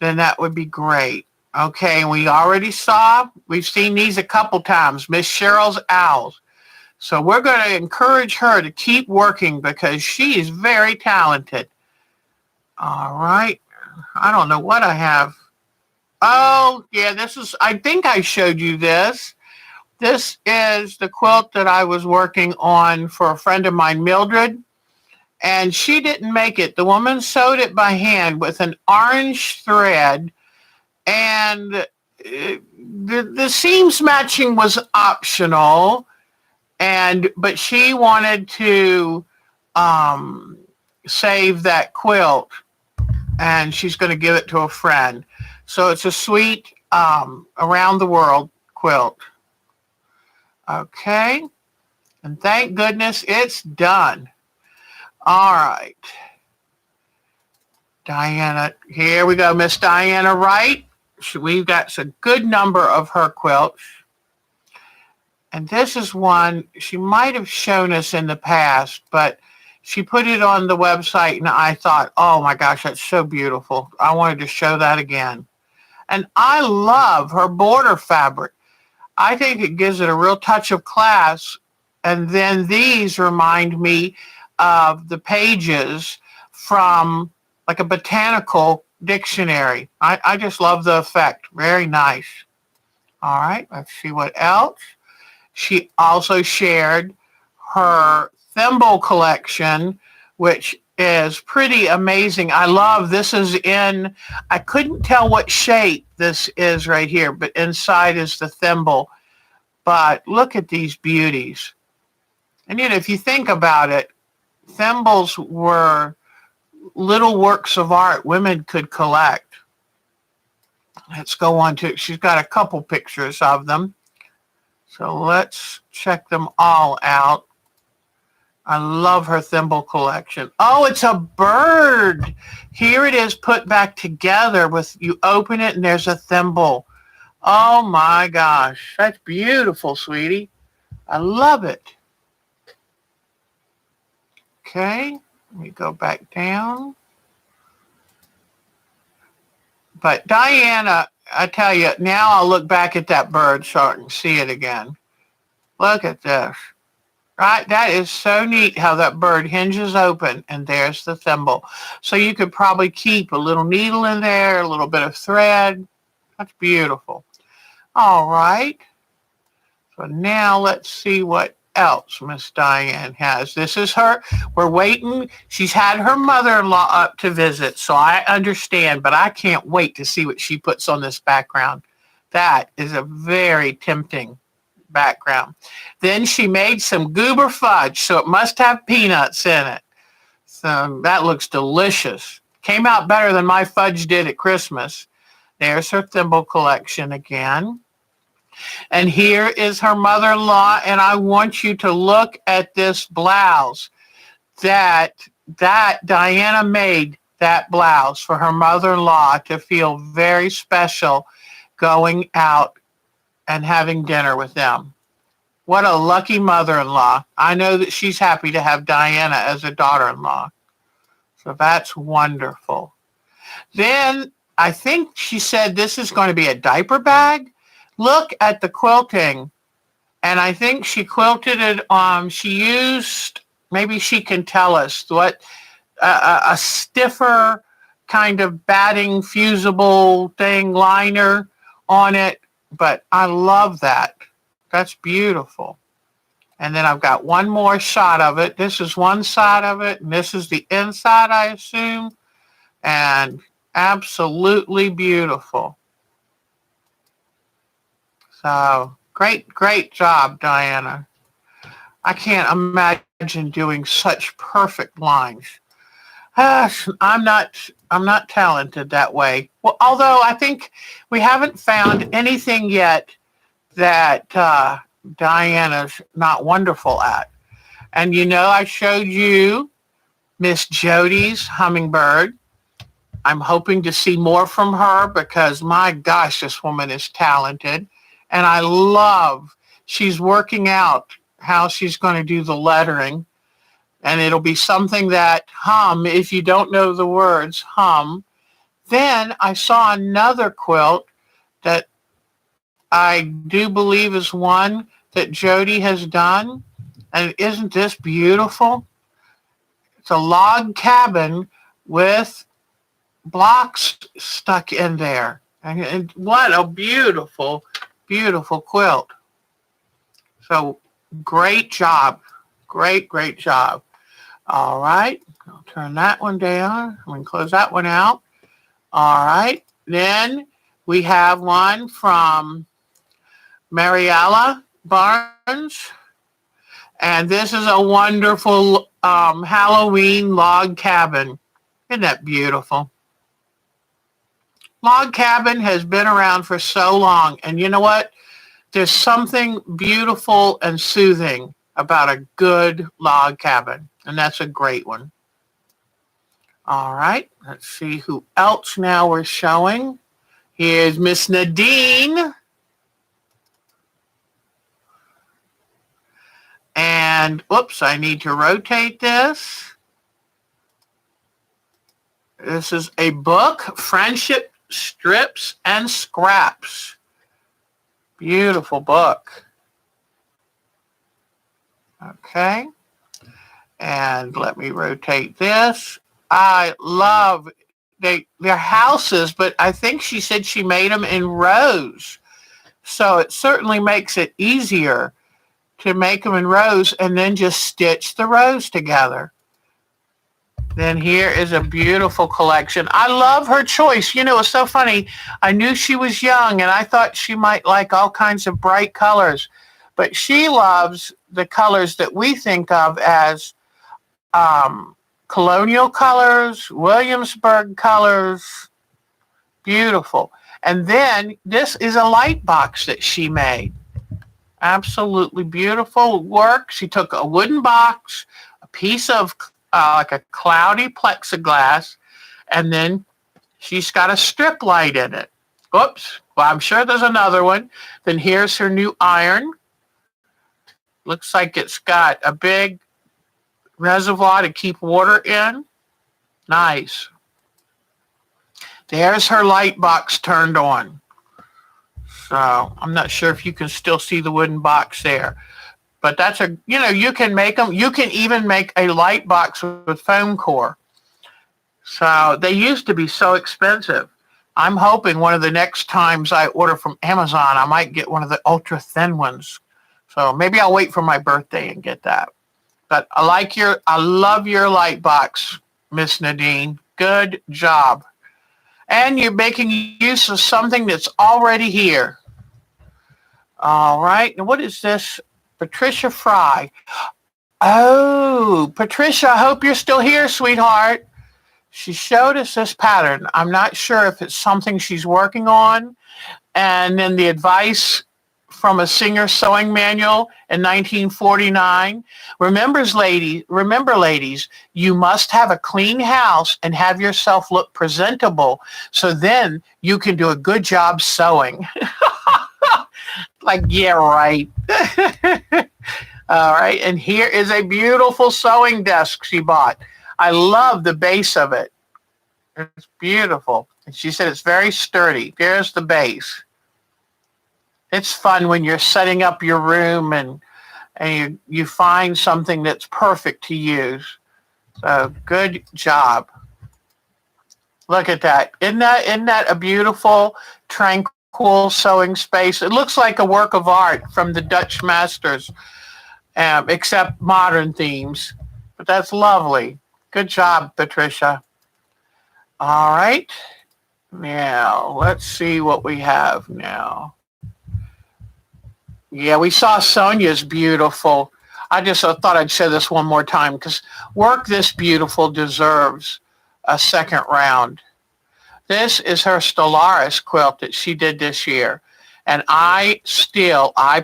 then that would be great. Okay, and we've seen these a couple times, Miss Cheryl's Owls. So we're going to encourage her to keep working because she is very talented. All right. I don't know what I have. Oh, yeah, I think I showed you this. This is the quilt that I was working on for a friend of mine, Mildred. And she didn't make it. The woman sewed it by hand with an orange thread, and the seams matching was optional, but she wanted to save that quilt, and she's going to give it to a friend. So it's a sweet around the world quilt. Okay, and thank goodness it's done. All right. Diana, here we go. Miss Diana Wright. We've got a good number of her quilts. And this is one she might have shown us in the past, but she put it on the website and I thought, oh my gosh, that's so beautiful. I wanted to show that again. And I love her border fabric. I think it gives it a real touch of class. And then these remind me of the pages from like a botanical dictionary. I just love the effect. Very nice. All right, let's see what else. She also shared her thimble collection, which is pretty amazing. I love this I couldn't tell what shape this is right here, but inside is the thimble. But look at these beauties. And if you think about it, thimbles were little works of art women could collect. Let's go on to, she's got a couple pictures of them. So let's check them all out. I love her thimble collection. Oh, it's a bird. Here it is put back together you open it and there's a thimble. Oh my gosh, that's beautiful, sweetie. I love it. Okay, let me go back down. But Diana, I tell you, now I'll look back at that bird so I can see it again. Look at this. Right? That is so neat how that bird hinges open and there's the thimble. So you could probably keep a little needle in there, a little bit of thread. That's beautiful. All right. So now let's see what else Miss Diane has. This is her. We're waiting. She's had her mother-in-law up to visit, so I understand, but I can't wait to see what she puts on this background. That is a very tempting background. Then she made some goober fudge, so it must have peanuts in it. So that looks delicious. Came out better than my fudge did at Christmas. There's her thimble collection again. And here is her mother-in-law, and I want you to look at this blouse that Diana made that blouse for her mother-in-law to feel very special going out and having dinner with them. What a lucky mother-in-law. I know that she's happy to have Diana as a daughter-in-law. So that's wonderful. Then I think she said this is going to be a diaper bag. Look at the quilting. And I think she quilted it, she used, maybe she can tell us what, a stiffer kind of batting fusible thing liner on it. But I love that. That's beautiful. And then I've got one more shot of it. This is one side of it, and this is the inside, I assume. And absolutely beautiful. So great job, Diana. I can't imagine doing such perfect lines. I'm not talented that way. Well, although I think we haven't found anything yet that Diana's not wonderful at. And I showed you Miss Jody's hummingbird. I'm hoping to see more from her because, my gosh, this woman is talented. And I love, she's working out how she's going to do the lettering. And it'll be something that hum, if you don't know the words, hum. Then I saw another quilt that I do believe is one that Jody has done. And isn't this beautiful? It's a log cabin with blocks stuck in there. And what a beautiful, beautiful quilt. So great job. Great job. All right. I'll turn that one down. We can close that one out. All right. Then we have one from Mariella Barnes. And this is a wonderful Halloween log cabin. Isn't that beautiful? Log cabin has been around for so long. And you know what? There's something beautiful and soothing about a good log cabin. And that's a great one. All right. Let's see who else now we're showing. Here's Miss Nadine. And, oops, I need to rotate this. This is a book, Friendship Strips and Scraps. Beautiful book. Okay. And let me rotate this. I love their houses, but I think she said she made them in rows. So it certainly makes it easier to make them in rows and then just stitch the rows together. Then here is a beautiful collection. I love her choice. It's so funny. I knew she was young and I thought she might like all kinds of bright colors, but she loves the colors that we think of as colonial colors, Williamsburg colors. Beautiful. And then this is a light box that she made. Absolutely beautiful work. She took a wooden box, a piece of like a cloudy plexiglass, and then she's got a strip light in it. Oops. Well, I'm sure there's another one. Then here's her new iron. Looks like it's got a big reservoir to keep water in. Nice. There's her light box turned on. So I'm not sure if you can still see the wooden box there. But that's you can make them. You can even make a light box with foam core. So they used to be so expensive. I'm hoping one of the next times I order from Amazon, I might get one of the ultra thin ones. So maybe I'll wait for my birthday and get that. But I love your light box, Miss Nadine. Good job. And you're making use of something that's already here. All right. And what is this? Patricia Fry. Oh, Patricia, I hope you're still here, sweetheart. She showed us this pattern. I'm not sure if it's something she's working on. And then the advice from a Singer sewing manual in 1949. Remember, ladies, you must have a clean house and have yourself look presentable. So then you can do a good job sewing. Like, yeah, right. All right. And here is a beautiful sewing desk she bought. I love the base of it. It's beautiful. And she said it's very sturdy. There's the base. It's fun when you're setting up your room and you find something that's perfect to use. So good job. Look at that. Isn't that a beautiful, tranquil sewing space? It looks like a work of art from the Dutch masters, except modern themes. But that's lovely. Good job, Patricia. All right. Now, let's see what we have now. Yeah, we saw Sonia's beautiful. I just thought I'd say this one more time because Work This Beautiful deserves a second round. This is her Stellaris quilt that she did this year. And I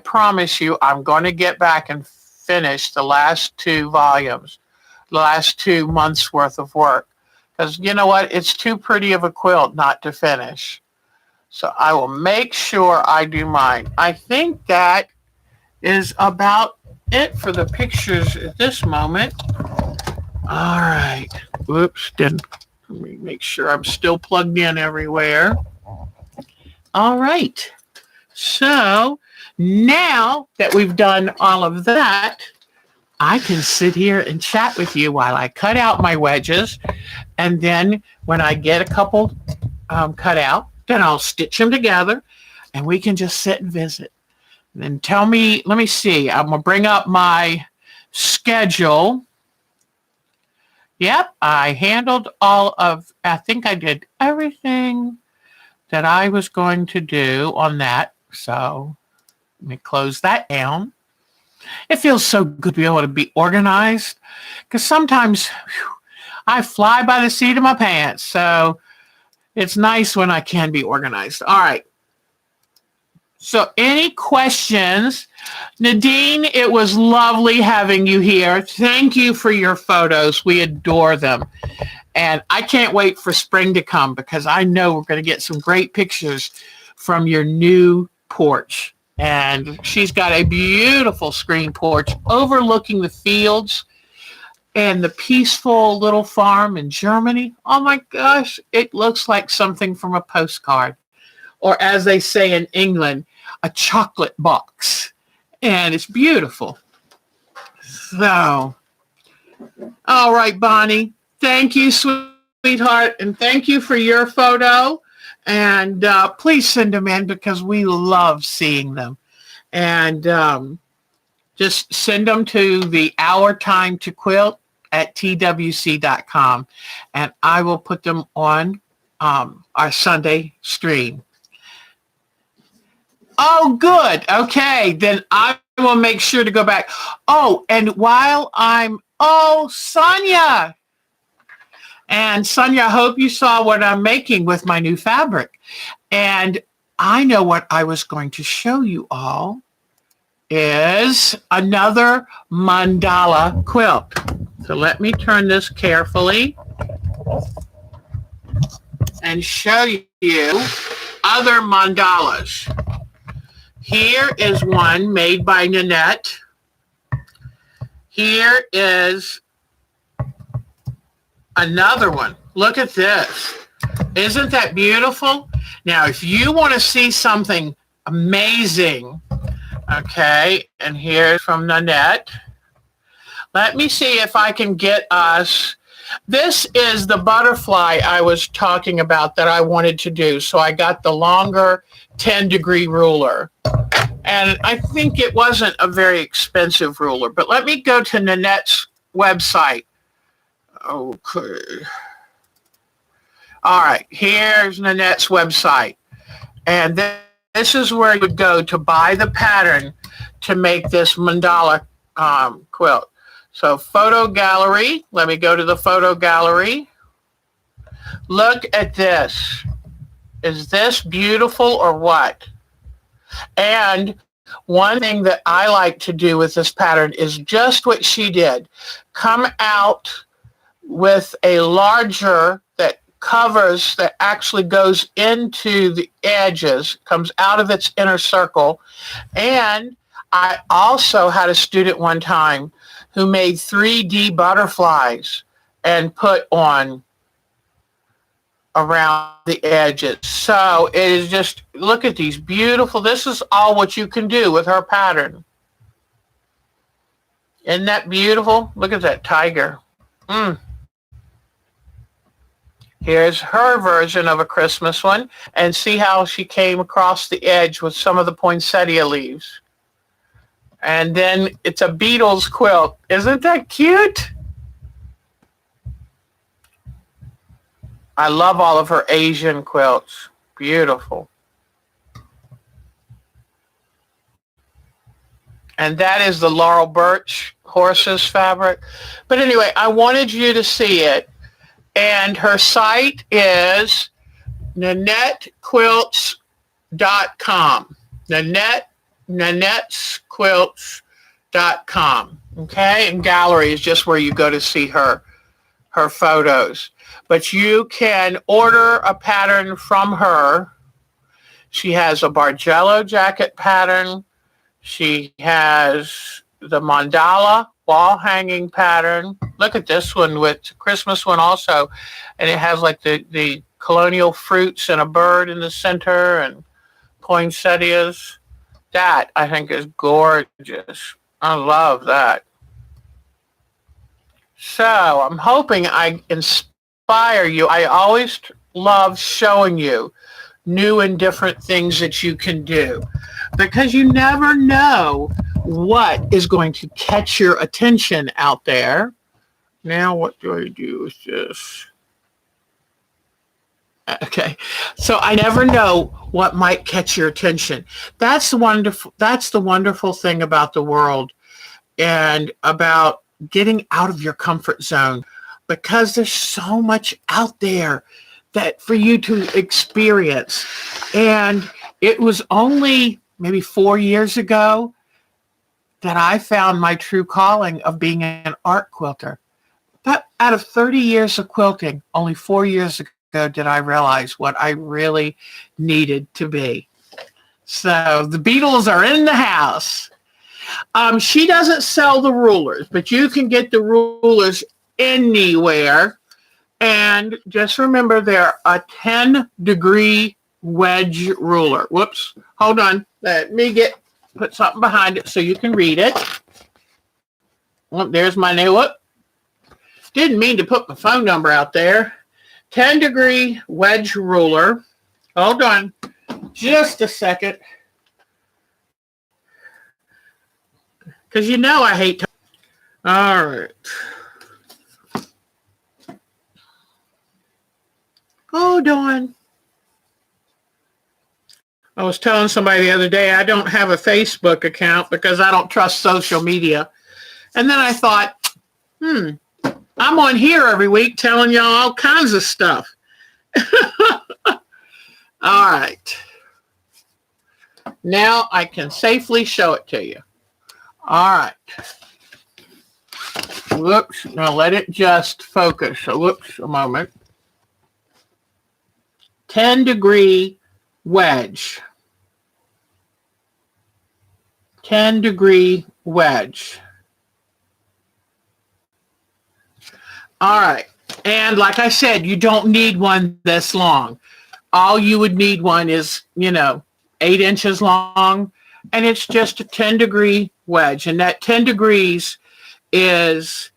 promise you, I'm going to get back and finish the last 2 volumes, the last 2 months worth of work. Because you know what? It's too pretty of a quilt not to finish. So I will make sure I do mine. I think that is about it for the pictures at this moment. All right. Whoops. Let me make sure I'm still plugged in everywhere. All right. So now that we've done all of that, I can sit here and chat with you while I cut out my wedges. And then when I get a couple cut out, then I'll stitch them together and we can just sit and visit. And then tell me, let me see, I'm going to bring up my schedule. Yep, I handled I think I did everything that I was going to do on that. So let me close that down. It feels so good to be able to be organized because sometimes I fly by the seat of my pants. So it's nice when I can be organized. All right. So any questions? Nadine, it was lovely having you here. Thank you for your photos. We adore them. And I can't wait for spring to come because I know we're going to get some great pictures from your new porch. And she's got a beautiful screen porch overlooking the fields and the peaceful little farm in Germany. Oh my gosh, it looks like something from a postcard. Or as they say in England, a chocolate box. And it's beautiful. So, all right, Bonnie. Thank you, sweetheart. And thank you for your photo. And please send them in because we love seeing them. And just send them to the Our Time to Quilt at twc.com. And I will put them on our Sunday stream. Oh, good. Okay. Then I will make sure to go back. Oh, and Sonia. And Sonia, I hope you saw what I'm making with my new fabric. And I know what I was going to show you all is another mandala quilt. So let me turn this carefully and show you other mandalas. Here is one made by Nanette. Here is another one. Look at this. Isn't that beautiful? Now, if you want to see something amazing, okay, and here's from Nanette. Let me see if I can get us. This is the butterfly I was talking about that I wanted to do. So I got the longer 10-degree ruler. And I think it wasn't a very expensive ruler. But let me go to Nanette's website. Okay. All right, here's Nanette's website. And this is where you would go to buy the pattern to make this mandala quilt. So photo gallery, let me go to the photo gallery. Look at this. Is this beautiful or what? And one thing that I like to do with this pattern is just what she did. Come out with a larger that covers, that actually goes into the edges, comes out of its inner circle. And I also had a student one time who made 3D butterflies and put on around the edges. So it is just, look at these beautiful, this is all what you can do with her pattern. Isn't that beautiful? Look at that tiger. Here's her version of a Christmas one, and see how she came across the edge with some of the poinsettia leaves. And then it's a Beatles quilt. Isn't that cute? I love all of her Asian quilts. Beautiful. And that is the Laurel Birch Horses fabric. But anyway, I wanted you to see it. And her site is NanetteQuilts.com. NanetteQuilts.com. Okay? And gallery is just where you go to see her photos. But you can order a pattern from her. She has a Bargello jacket pattern. She has the Mandala wall hanging pattern. Look at this one with Christmas one also. And it has like the colonial fruits and a bird in the center and poinsettias. That I think is gorgeous. I love that. So I'm hoping I inspire you. I always love showing you new and different things that you can do, because you never know what is going to catch your attention out there. Now, what do I do with this? Okay, so I never know what might catch your attention. That's the wonderful thing about the world and about getting out of your comfort zone, because there's so much out there that for you to experience. And it was only maybe 4 years ago that I found my true calling of being an art quilter. But out of 30 years of quilting, only 4 years ago did I realize what I really needed to be. So the Beatles are in the house. She doesn't sell the rulers, but you can get the rulers anywhere. And just remember, they're a 10-degree wedge ruler. Whoops. Hold on. Let me put something behind it so you can read it. Well, there's my new one. Didn't mean to put my phone number out there. 10-degree wedge ruler. Hold on. Just a second. Because you know I hate to. All right. Hold on. I was telling somebody the other day I don't have a Facebook account because I don't trust social media. And then I thought, I'm on here every week telling y'all all kinds of stuff. All right. Now I can safely show it to you. All right. Whoops. Now let it just focus. So whoops, a moment. 10-degree wedge. 10-degree wedge. All right. And like I said, you don't need one this long. All you would need one is, 8 inches long. And it's just a 10-degree wedge. And that 10 degrees is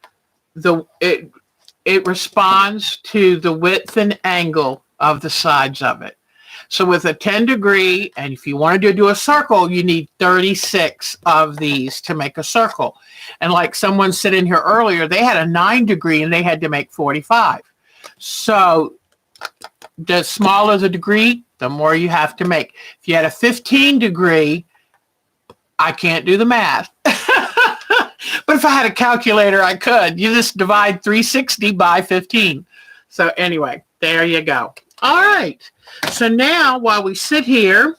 it responds to the width and angle of the sides of it. So with a 10-degree, and if you wanted to do a circle, you need 36 of these to make a circle. And like someone said in here earlier, they had a 9-degree and they had to make 45. So the smaller the degree, the more you have to make. If you had a 15-degree, I can't do the math. But if I had a calculator, I could. You just divide 360 by 15. So anyway, there you go. All right. So now while we sit here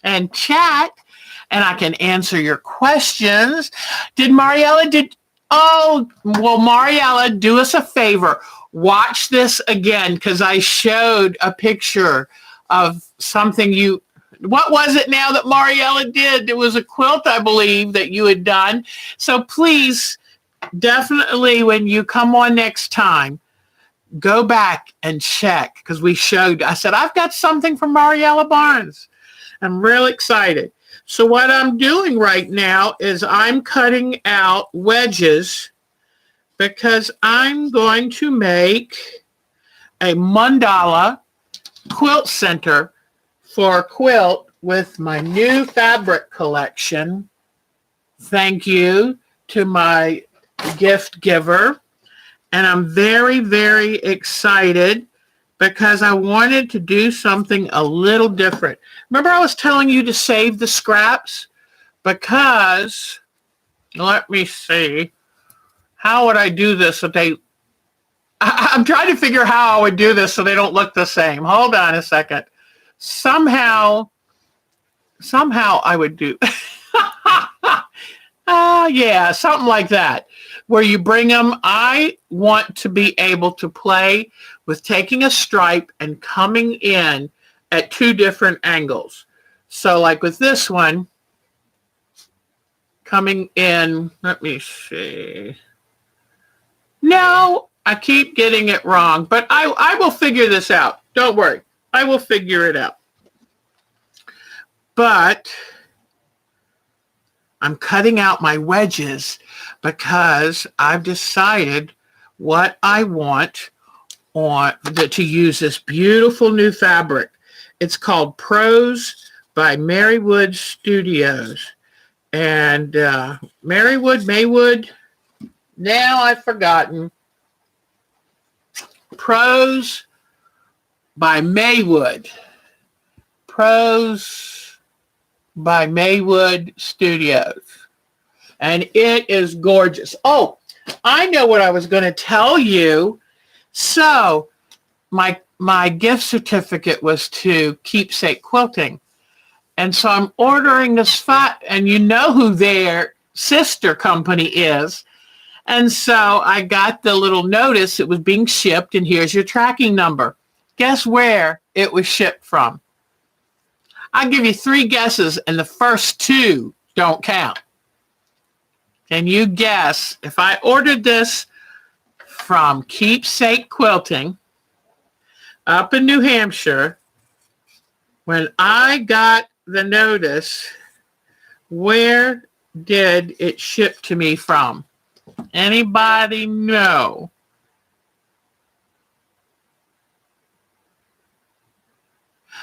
and chat, and I can answer your questions, Mariella, do us a favor. Watch this again, because I showed a picture of something what was it now that Mariella did? It was a quilt, I believe, that you had done. So please, definitely when you come on next time, go back and check because I said, I've got something from Mariella Barnes. I'm real excited. So what I'm doing right now is I'm cutting out wedges because I'm going to make a mandala quilt center for Quilt with my new fabric collection. Thank you to my gift giver. And I'm very, very excited because I wanted to do something a little different. Remember I was telling you to save the scraps? Because, let me see, how would I do this so I'm trying to figure how I would do this so they don't look the same. Hold on a second. Somehow I would do, yeah, something like that, where you bring them. I want to be able to play with taking a stripe and coming in at two different angles. So like with this one, coming in, let me see. No, I keep getting it wrong, but I will figure this out. Don't worry. I will figure it out. But I'm cutting out my wedges because I've decided what I want to use this beautiful new fabric. It's called Prose by Marywood Studios. And Maywood, now I've forgotten. Prose by Maywood. Prose by Maywood Studios. And it is gorgeous. Oh, I know what I was going to tell you. So my gift certificate was to Keepsake Quilting. And so I'm ordering this and you know who their sister company is. And so I got the little notice it was being shipped, and here's your tracking number. Guess where it was shipped from? I'll give you 3 guesses, and the first 2 don't count. Can you guess if I ordered this from Keepsake Quilting up in New Hampshire, when I got the notice, where did it ship to me from? Anybody know?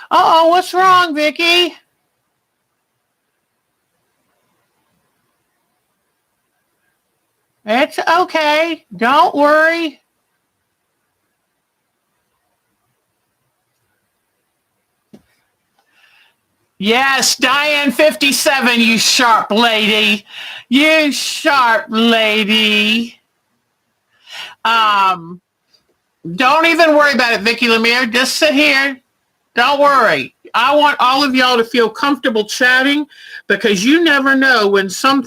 Uh-oh, what's wrong, Vicki? It's okay. Don't worry. Yes, Diane 57, you sharp lady. You sharp lady. Don't even worry about it, Vicki Lemire. Just sit here. Don't worry. I want all of y'all to feel comfortable chatting because you never know when some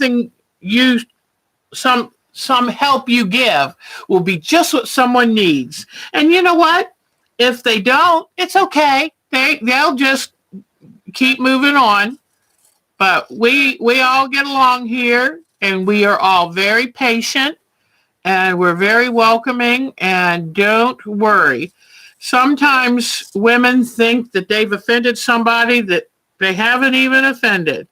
help you give will be just what someone needs. And you know what? If they don't, it's okay. They'll just keep moving on. But we all get along here, and we are all very patient, and we're very welcoming, and don't worry. Sometimes women think that they've offended somebody that they haven't even offended.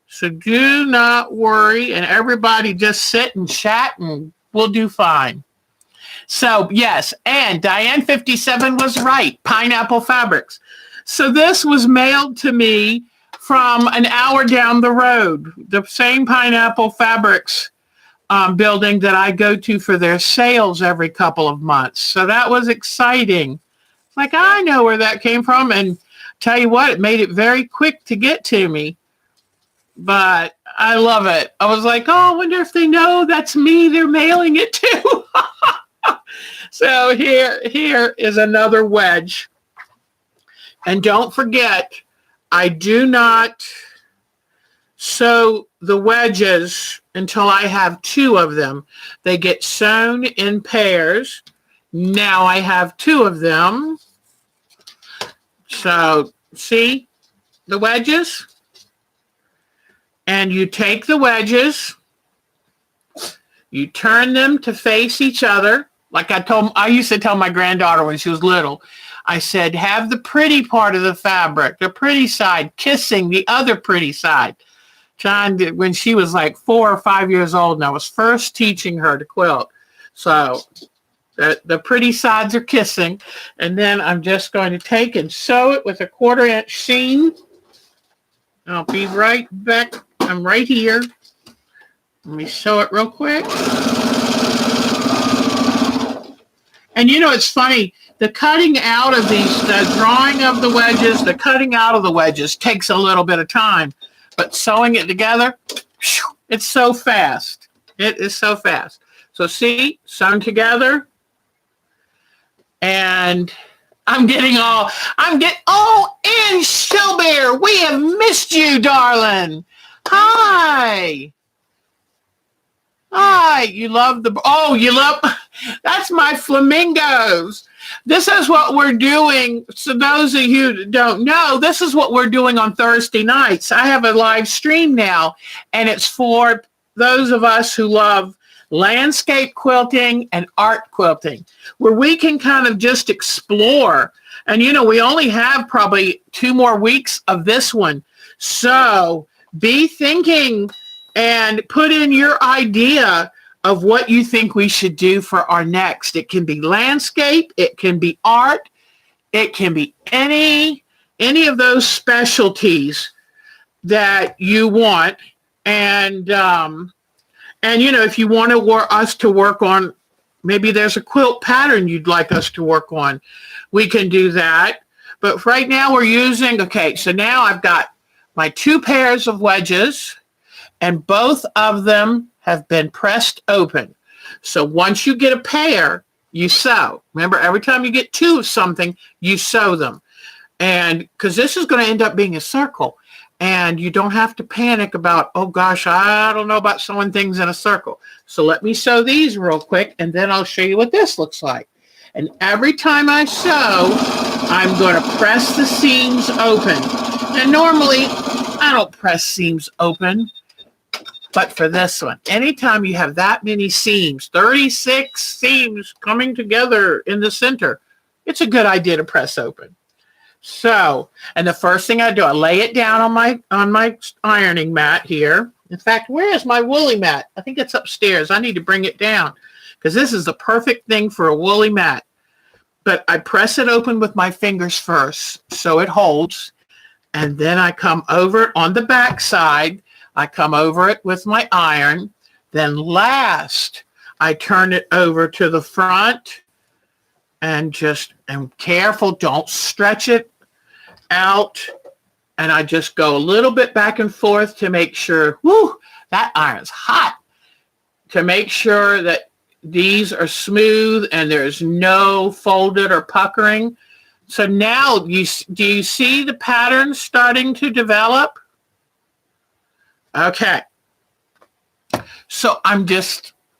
So do not worry, and everybody just sit and chat, and we'll do fine. So, yes, and Diane 57 was right, Pineapple Fabrics. So this was mailed to me from an hour down the road, the same Pineapple Fabrics building that I go to for their sales every couple of months. So that was exciting. Like, I know where that came from, and tell you what, it made it very quick to get to me. But I love it. I was like, oh, I wonder if they know that's me they're mailing it to. So here is another wedge. And don't forget, I do not sew the wedges until I have 2 of them. They get sewn in pairs. Now I have 2 of them. So see the wedges? And you take the wedges, you turn them to face each other Like I used to tell my granddaughter when she was little, I said, have the pretty part of the fabric, the pretty side, kissing the other pretty side. John did when she was like 4 or 5 years old, and I was first teaching her to quilt. So the pretty sides are kissing, and then I'm just going to take and sew it with a 1/4 inch seam. I'll be right back. I'm right here. Let me sew it real quick. And you know, it's funny, the cutting out of these, the drawing of the wedges, the cutting out of the wedges takes a little bit of time, but sewing it together, it's so fast. It is so fast. So see, sewn together, and and Shell Bear, we have missed you, darling. Hi. Hi, you love that's my flamingos. This is what we're doing. So those of you that don't know, this is what we're doing on Thursday nights. I have a live stream now, and it's for those of us who love landscape quilting and art quilting, where we can kind of just explore. And, you know, we only have probably 2 more weeks of this one. So be thinking and put in your idea of what you think we should do for our next. It can be landscape, it can be art, it can be any of those specialties that you want. And you know, if you want us to work on, maybe there's a quilt pattern you'd like us to work on, we can do that. But right now we're using, okay, so now I've got my 2 pairs of wedges, and both of them have been pressed open. So once you get a pair, you sew. Remember, every time you get 2 of something, you sew them. And because this is going to end up being a circle, and you don't have to panic about, oh gosh, I don't know about sewing things in a circle. So let me sew these real quick, and then I'll show you what this looks like. And every time I sew, I'm going to press the seams open. And normally, I don't press seams open. But for this one, anytime you have that many seams, 36 seams coming together in the center, it's a good idea to press open. So, and the first thing I do, I lay it down on my ironing mat here. In fact, where is my woolly mat? I think it's upstairs. I need to bring it down because this is the perfect thing for a woolly mat. But I press it open with my fingers first so it holds. And then I come over on the back side. I come over it with my iron. Then last, I turn it over to the front and careful, don't stretch it out. And I just go a little bit back and forth to make sure, that iron's hot, to make sure that these are smooth and there's no folded or puckering. So now, do you see the pattern starting to develop? Okay. So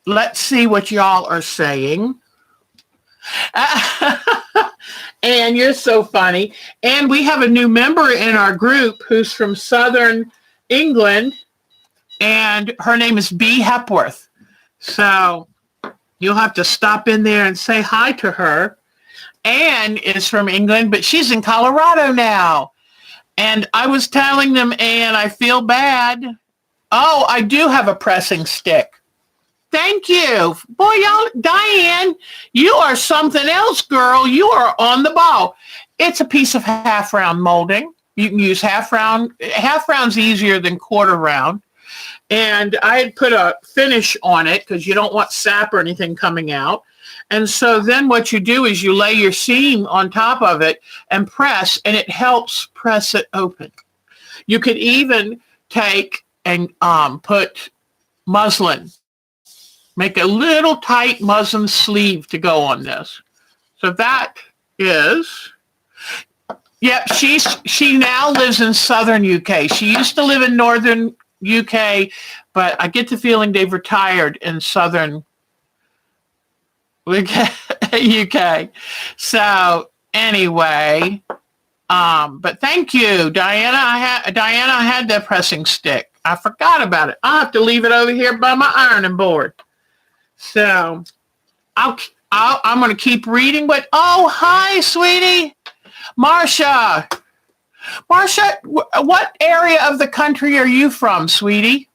let's see what y'all are saying. And you're so funny. And we have a new member in our group who's from Southern England, and her name is Bea Hepworth. So you'll have to stop in there and say hi to her. Anne is from England, but she's in Colorado now. And I was telling them, Anne, I feel bad. Oh, I do have a pressing stick. Thank you. Boy, y'all, Diane, you are something else, girl. You are on the ball. It's a piece of half round molding. You can use half round. Half round's easier than 1/4 round. And I had put a finish on it because you don't want sap or anything coming out. And so then what you do is you lay your seam on top of it and press, and it helps press it open. You could even take and put muslin. Make a little tight muslin sleeve to go on this. So that is, she now lives in Southern UK. She used to live in Northern UK, but I get the feeling they've retired in Southern UK. So anyway, but thank you, Diana. I had the pressing stick. I forgot about it. I'll have to leave it over here by my ironing board. So I'm going to keep reading, but oh, hi, sweetie. Marcia. Marcia, what area of the country are you from, sweetie?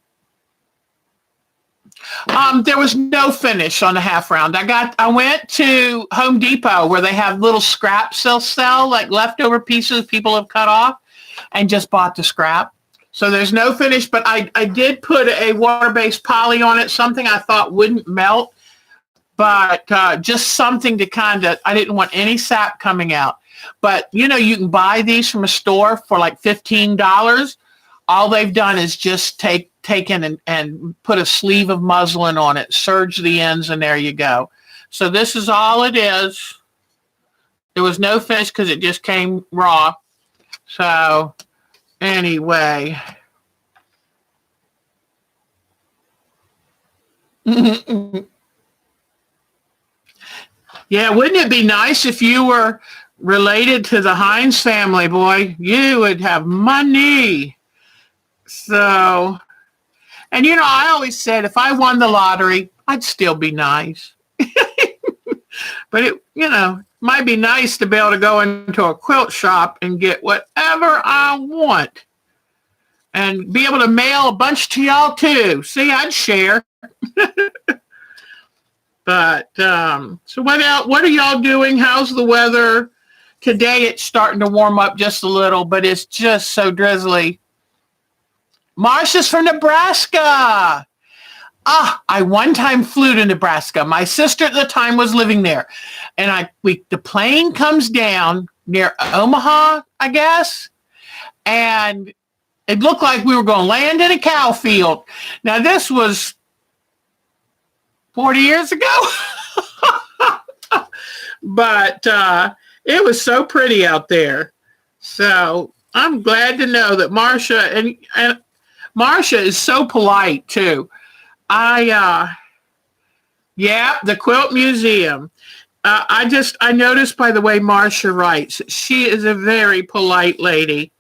There was no finish on the half round. I went to Home Depot where they have little scraps they'll sell, like leftover pieces people have cut off, and just bought the scrap. So there's no finish, but I did put a water-based poly on it, something I thought wouldn't melt, but just something to I didn't want any sap coming out. But, you know, you can buy these from a store for like $15. All they've done is just taken and put a sleeve of muslin on it, serge the ends, and there you go. So this is all it is. There was no finish because it just came raw. So anyway. Yeah, wouldn't it be nice if you were related to the Hines family, boy? You would have money. So, and you know, I always said if I won the lottery, I'd still be nice. But it, you know, might be nice to be able to go into a quilt shop and get whatever I want and be able to mail a bunch to y'all too. See, I'd share. But so what are y'all doing? How's the weather? Today it's starting to warm up just a little, but it's just so drizzly. Marcia's from Nebraska. I one time flew to Nebraska. My sister at the time was living there. And the plane comes down near Omaha, I guess. And it looked like we were going to land in a cow field. Now, this was 40 years ago. But it was so pretty out there. So I'm glad to know that Marcia, and Marcia is so polite too. The Quilt Museum. I noticed by the way Marcia writes, she is a very polite lady.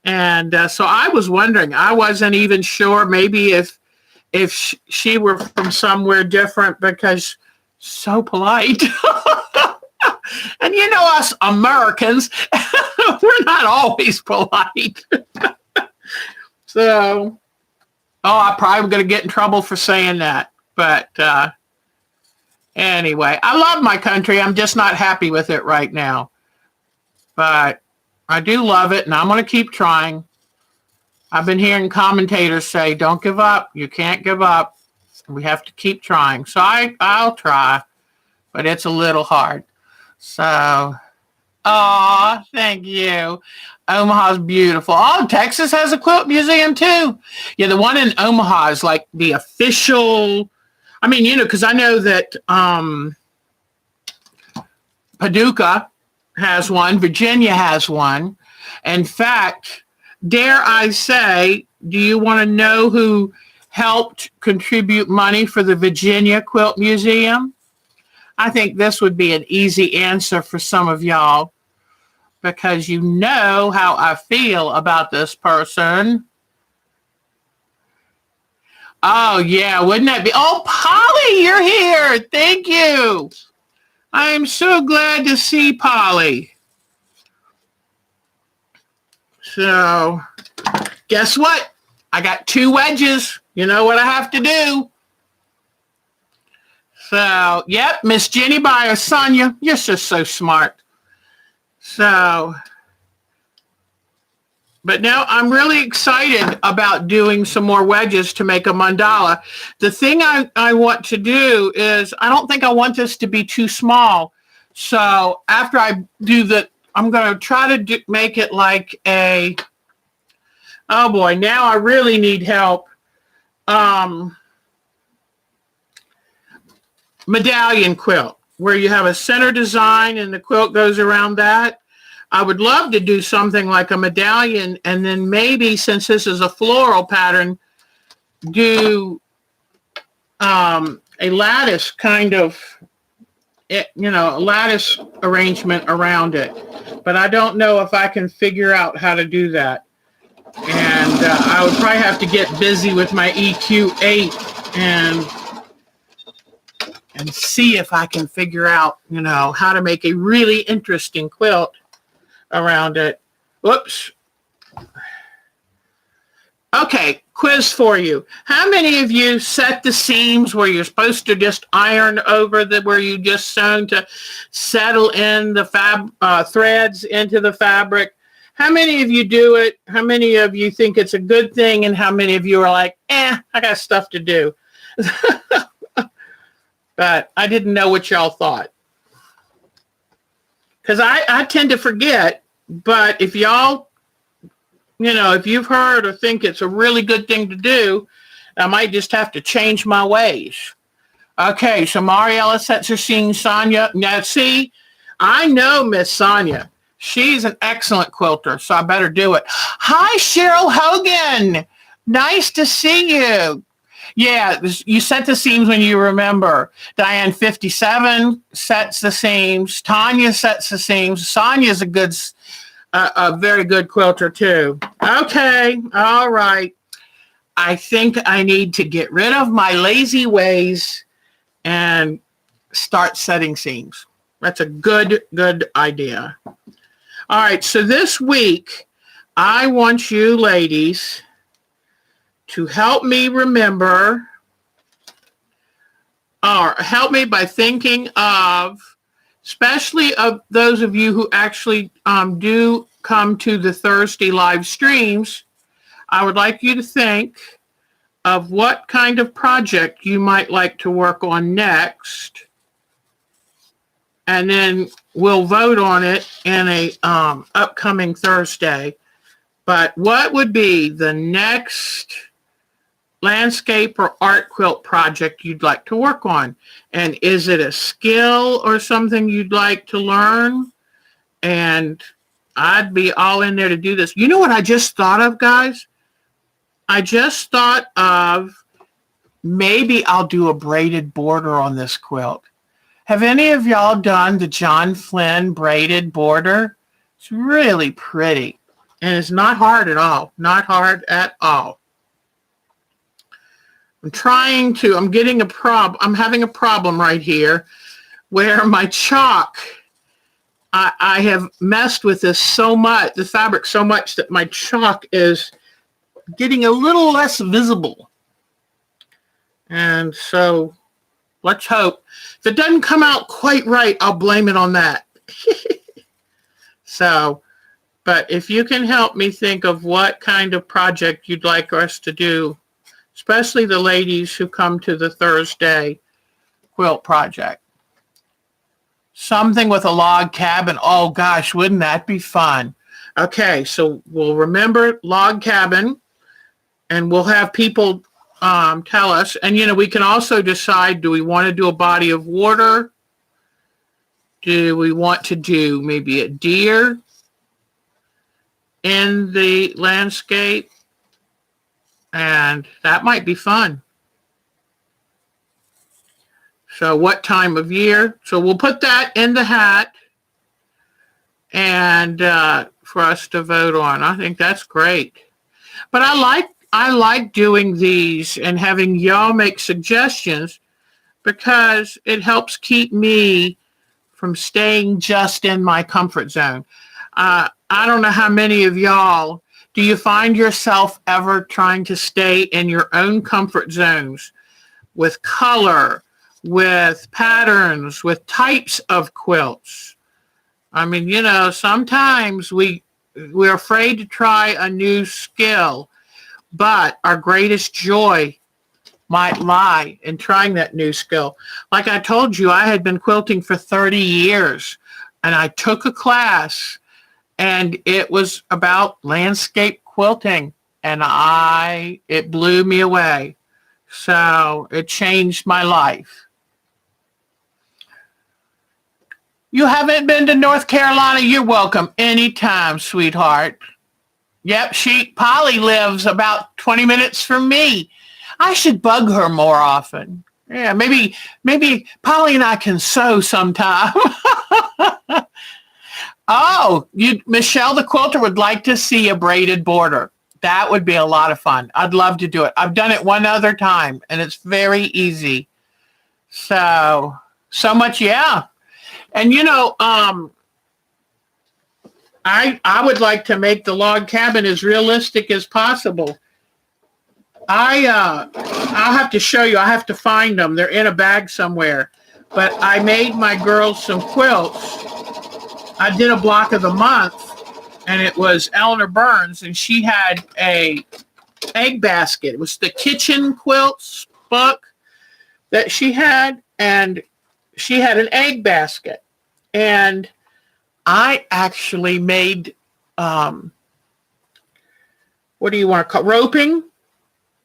And so I was wondering, I wasn't even sure maybe if she were from somewhere different because so polite. And you know us Americans, we're not always polite. So, I probably going to get in trouble for saying that. But anyway, I love my country. I'm just not happy with it right now. But I do love it, and I'm going to keep trying. I've been hearing commentators say, don't give up. You can't give up. We have to keep trying. So I'll try, but it's a little hard. So, thank you. Omaha's beautiful. Oh, Texas has a quilt museum too. Yeah, the one in Omaha is like the official. I mean, you know, because I know that Paducah has one, Virginia has one. In fact, dare I say, do you want to know who helped contribute money for the Virginia Quilt Museum? I think this would be an easy answer for some of y'all because you know how I feel about this person. Oh, yeah, wouldn't that be? Oh, Polly, you're here. Thank you. I am so glad to see Polly. So, guess what? I got 2 wedges. You know what I have to do? So, yep, Miss Jenny Byer, Sonia, you're just so smart. So, but now I'm really excited about doing some more wedges to make a mandala. The thing I want to do is, I don't think I want this to be too small. So after I do I'm going to try to make it like oh boy, now I really need help. Medallion quilt, where you have a center design and the quilt goes around that. I would love to do something like a medallion, and then maybe, since this is a floral pattern, do a lattice kind of, a lattice arrangement around it. But I don't know if I can figure out how to do that. And I would probably have to get busy with my EQ8 and and see if I can figure out, how to make a really interesting quilt around it. Whoops. Okay, quiz for you. How many of you set the seams where you're supposed to just iron over where you just sewn to settle in the threads into the fabric? How many of you do it? How many of you think it's a good thing? And how many of you are like, I got stuff to do? But I didn't know what y'all thought. Because I tend to forget, but if y'all, if you've heard or think it's a really good thing to do, I might just have to change my ways. Okay, so Mariella sets her seam. Sonia, now see, I know Miss Sonia. She's an excellent quilter, so I better do it. Hi, Cheryl Hogan. Nice to see you. Yeah, you set the seams when you remember. Diane 57 sets the seams. Tanya sets the seams. Sonia's a very good quilter too. Okay, all right. I think I need to get rid of my lazy ways and start setting seams. That's a good idea. All right, so this week, I want you ladies to help me remember, or help me by thinking of, especially of those of you who actually do come to the Thursday live streams, I would like you to think of what kind of project you might like to work on next, and then we'll vote on it in a upcoming Thursday. But what would be the next landscape or art quilt project you'd like to work on? And is it a skill or something you'd like to learn? And I'd be all in there to do this. You know what I just thought of, guys? I just thought of maybe I'll do a braided border on this quilt. Have any of y'all done the John Flynn braided border? It's really pretty. And it's not hard at all. Not hard at all. I'm having a problem right here where my chalk, I have messed with this so much, the fabric so much that my chalk is getting a little less visible. And so let's hope. If it doesn't come out quite right, I'll blame it on that. But if you can help me think of what kind of project you'd like us to do, especially the ladies who come to the Thursday quilt project. Something with a log cabin. Oh gosh, wouldn't that be fun? Okay, so we'll remember log cabin, and we'll have people tell us. And, we can also decide, do we want to do a body of water? Do we want to do maybe a deer in the landscape? And that might be fun. So what time of year? So we'll put that in the hat and for us to vote on. I think that's great. But I like doing these and having y'all make suggestions because it helps keep me from staying just in my comfort zone. I don't know how many of y'all, do you find yourself ever trying to stay in your own comfort zones with color, with patterns, with types of quilts? I mean, sometimes we're afraid to try a new skill, but our greatest joy might lie in trying that new skill. Like I told you, I had been quilting for 30 years, and I took a class, and it was about landscape quilting, and it blew me away. So it changed my life. You haven't been to North Carolina? You're welcome anytime, sweetheart. Yep, Polly lives about 20 minutes from me. I should bug her more often. Yeah, maybe Polly and I can sew sometime. Oh, Michelle the quilter would like to see a braided border. That would be a lot of fun. I'd love to do it. I've done it one other time, and it's very easy. So much, yeah. And I would like to make the log cabin as realistic as possible. I'll have to show you. I have to find them. They're in a bag somewhere. But I made my girls some quilts. I did a block of the month, and it was Eleanor Burns, and she had a egg basket. It was the kitchen quilts book that she had, and she had an egg basket. And I actually made, what do you want to call roping?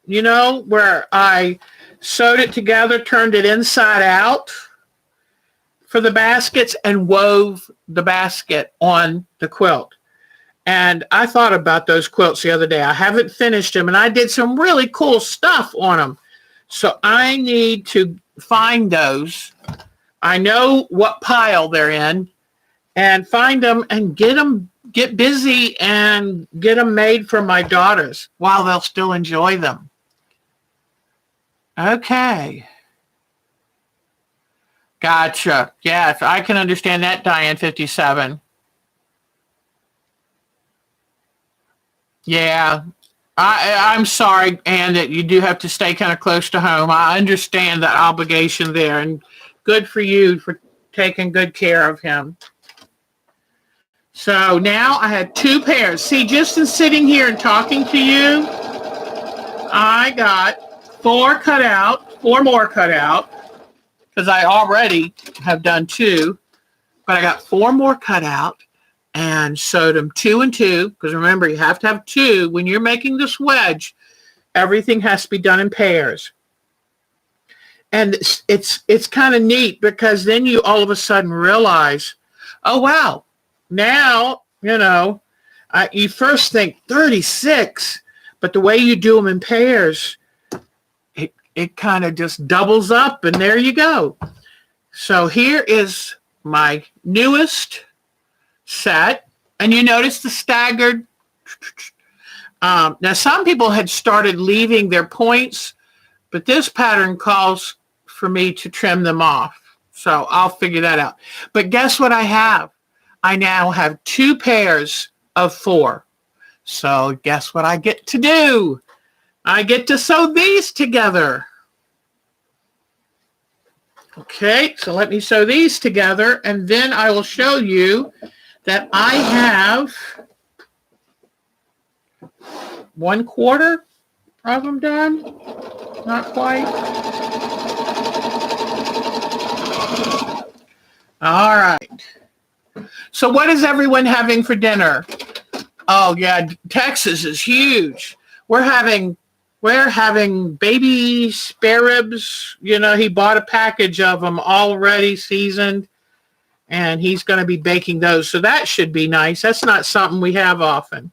Where I sewed it together, turned it inside out for the baskets, and wove the basket on the quilt. And I thought about those quilts the other day. I haven't finished them, and I did some really cool stuff on them. So I need to find those. I know what pile they're in, and find them and get busy and get them made for my daughters while they'll still enjoy them. Okay. Gotcha. Yes, I can understand that, Diane 57. Yeah. I'm sorry, Anne, that you do have to stay kind of close to home. I understand that obligation there, and good for you for taking good care of him. So now I had 2 pairs. See, just in sitting here and talking to you, I got 4 more cut out, because I already have done 2, but I got 4 more cut out and sewed them 2 and 2, because remember, you have to have 2. When you're making this wedge, everything has to be done in pairs. And it's kind of neat, because then you all of a sudden realize, oh, wow, now, you first think 36, but the way you do them in pairs, it kind of just doubles up, and there you go. So here is my newest set, and you notice the staggered. Now, some people had started leaving their points, but this pattern calls for me to trim them off. So I'll figure that out. But guess what I have? I now have 2 pairs of 4. So guess what I get to do? I get to sew these together. Okay, so let me sew these together, and then I will show you that I have 1/4 of them done. Not quite. All right. So what is everyone having for dinner? Oh, yeah, Texas is huge. We're having baby spare ribs. He bought a package of them already seasoned, and he's going to be baking those. So that should be nice. That's not something we have often.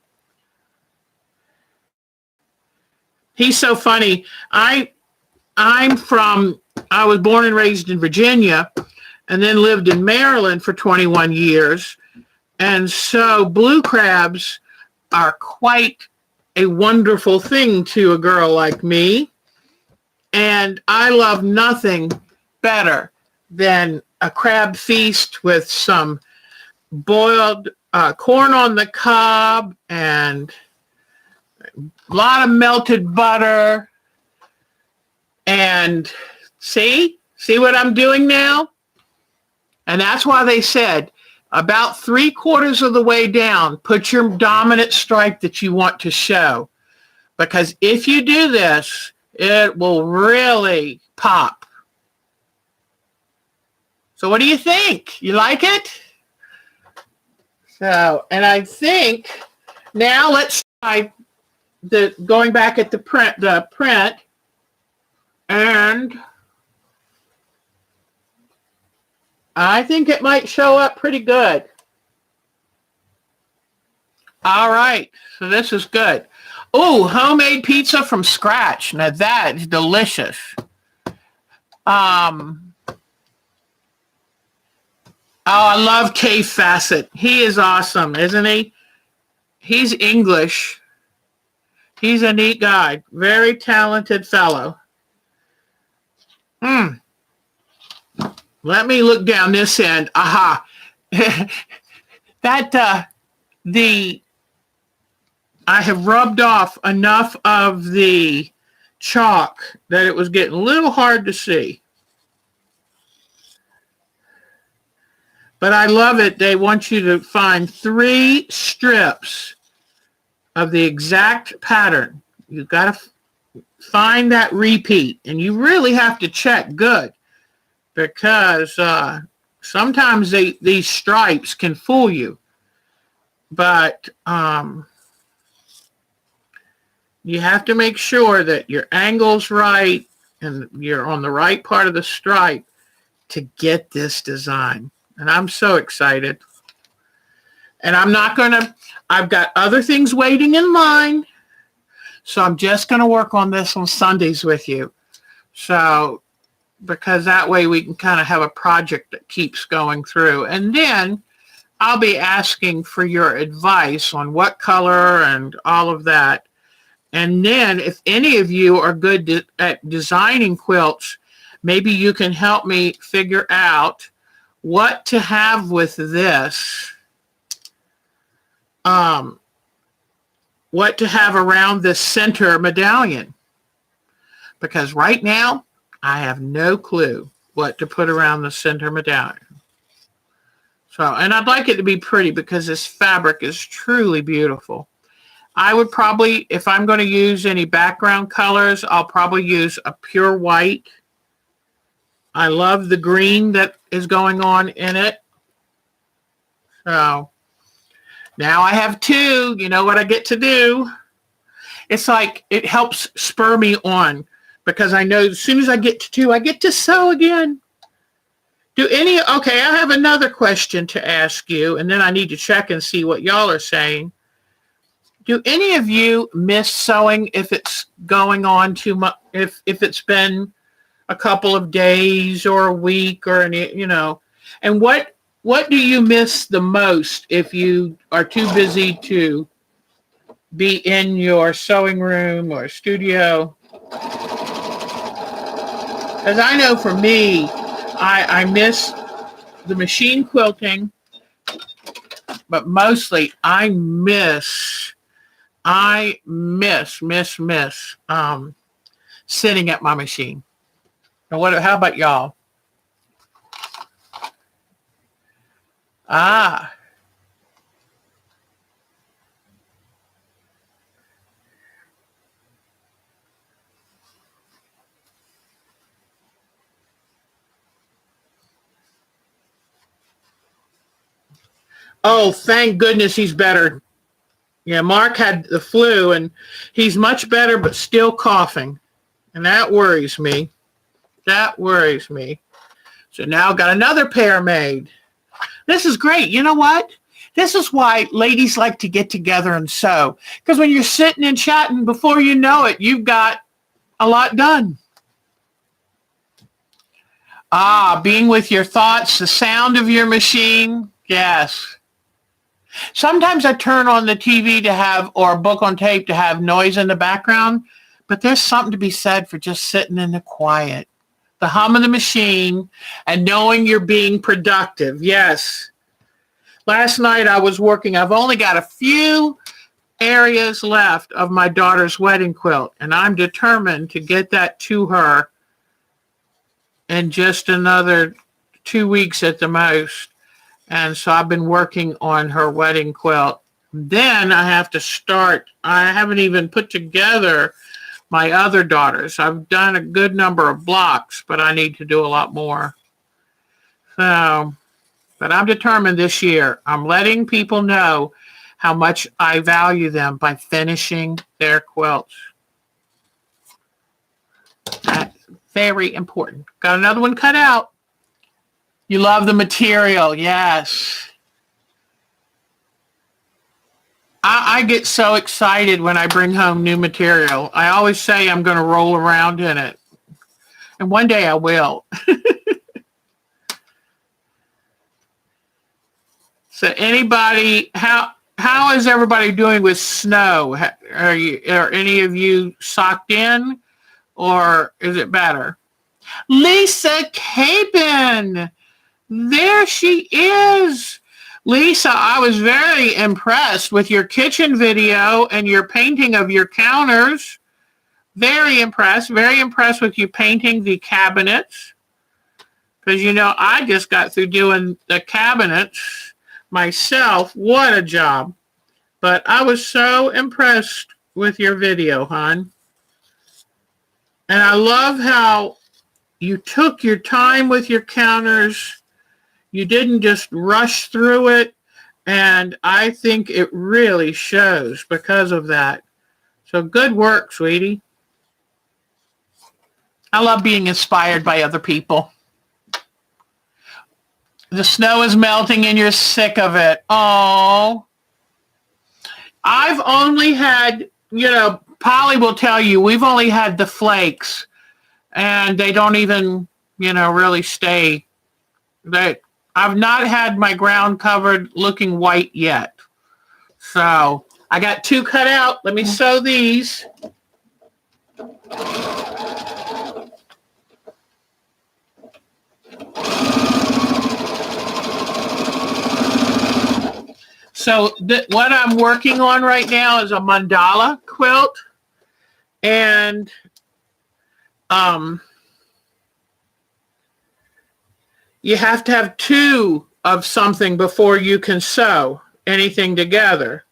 He's so funny. I was born and raised in Virginia, and then lived in Maryland for 21 years. And so blue crabs are quite a wonderful thing to a girl like me. And I love nothing better than a crab feast with some boiled corn on the cob and a lot of melted butter. And see what I'm doing now? And that's why they said, about 3/4 of the way down, put your dominant stripe that you want to show. Because if you do this, it will really pop. So what do you think? You like it? So, and I think now let's try going back at the print, and I think it might show up pretty good. All right, so this is good. Oh, homemade pizza from scratch. Now that is delicious. Oh, I love Kay Fassett. He is awesome, isn't he? He's English. He's a neat guy. Very talented fellow. Let me look down this end. Aha. that I have rubbed off enough of the chalk that it was getting a little hard to see. But I love it. They want you to find 3 strips of the exact pattern. You've got to find that repeat, and you really have to check good, because sometimes these stripes can fool you. But you have to make sure that your angle's right and you're on the right part of the stripe to get this design. And I'm so excited. And I've got other things waiting in line. So I'm just going to work on this on Sundays with you. So, because that way we can kind of have a project that keeps going through. And then I'll be asking for your advice on what color and all of that. And then if any of you are good at designing quilts, maybe you can help me figure out what to have with this, what to have around this center medallion. Because right now, I have no clue what to put around the center medallion. So, and I'd like it to be pretty because this fabric is truly beautiful. I would probably, if I'm going to use any background colors, I'll probably use a pure white. I love the green that is going on in it. So now I have 2. You know what I get to do? It's like it helps spur me on, because I know as soon as I get to 2, I get to sew again. Okay, I have another question to ask you, and then I need to check and see what y'all are saying. Do any of you miss sewing if it's going on too much, if it's been a couple of days or a week or any, and what do you miss the most if you are too busy to be in your sewing room or studio? Because I know for me, I miss the machine quilting, but mostly I miss sitting at my machine. And how about y'all? Oh, thank goodness he's better. Yeah, Mark had the flu, and he's much better, but still coughing. And that worries me. So now I've got another pair made. This is great. You know what? This is why ladies like to get together and sew. Because when you're sitting and chatting, before you know it, you've got a lot done. Being with your thoughts, the sound of your machine. Yes. Sometimes I turn on the TV or a book on tape to have noise in the background, but there's something to be said for just sitting in the quiet, the hum of the machine, and knowing you're being productive. Yes. Last night I was working. I've only got a few areas left of my daughter's wedding quilt, and I'm determined to get that to her in just another 2 weeks at the most. And so I've been working on her wedding quilt. Then I have to start. I haven't even put together my other daughters. I've done a good number of blocks, but I need to do a lot more. So, but I'm determined this year. I'm letting people know how much I value them by finishing their quilts. That's very important. Got another one cut out. You love the material, yes. I get so excited when I bring home new material. I always say I'm going to roll around in it. And one day I will. So anybody, how is everybody doing with snow? Are any of you socked in, or is it better? Lisa Capen. There she is. Lisa, I was very impressed with your kitchen video and your painting of your counters. Very impressed. Very impressed with you painting the cabinets. Because, you know, I just got through doing the cabinets myself. What a job. But I was so impressed with your video, hon. And I love how you took your time with your counters. You didn't just rush through it. And I think it really shows because of that. So good work, sweetie. I love being inspired by other people. The snow is melting and you're sick of it. Oh. I've only had, you know, Polly will tell you, we've only had the flakes. And they don't even, you know, really stay. I've not had my ground covered looking white yet. So I got 2 cut out. Let me sew these. So what I'm working on right now is a mandala quilt. And you have to have 2 of something before you can sew anything together.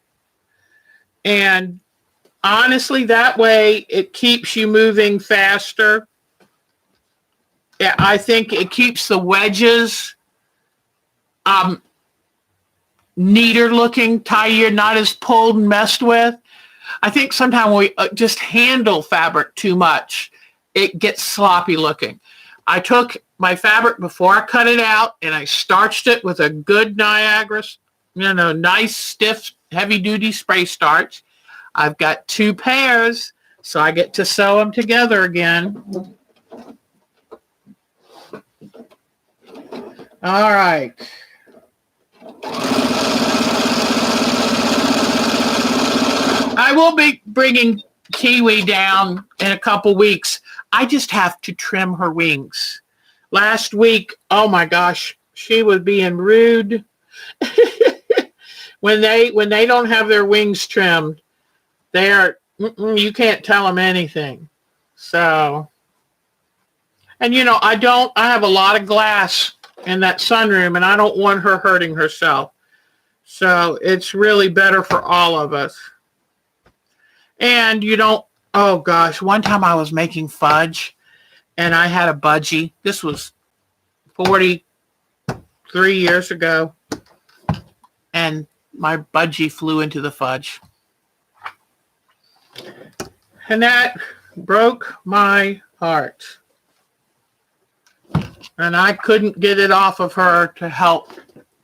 And honestly, that way it keeps you moving faster. I think it keeps the wedges neater looking, tidier, not as pulled and messed with. I think sometimes we just handle fabric too much. It gets sloppy looking. I took my fabric before I cut it out and I starched it with a good Niagara, you know, nice, stiff, heavy-duty spray starch. I've got 2 pairs, so I get to sew them together again. All right. I will be bringing Kiwi down in a couple weeks. I just have to trim her wings. Last week, oh my gosh, she was being rude. when they don't have their wings trimmed, they are, you can't tell them anything. So, and you know, I have a lot of glass in that sunroom and I don't want her hurting herself. So it's really better for all of us. And you don't, oh gosh, one time I was making fudge and I had a budgie. This was 43 years ago. And my budgie flew into the fudge. And that broke my heart. And I couldn't get it off of her to help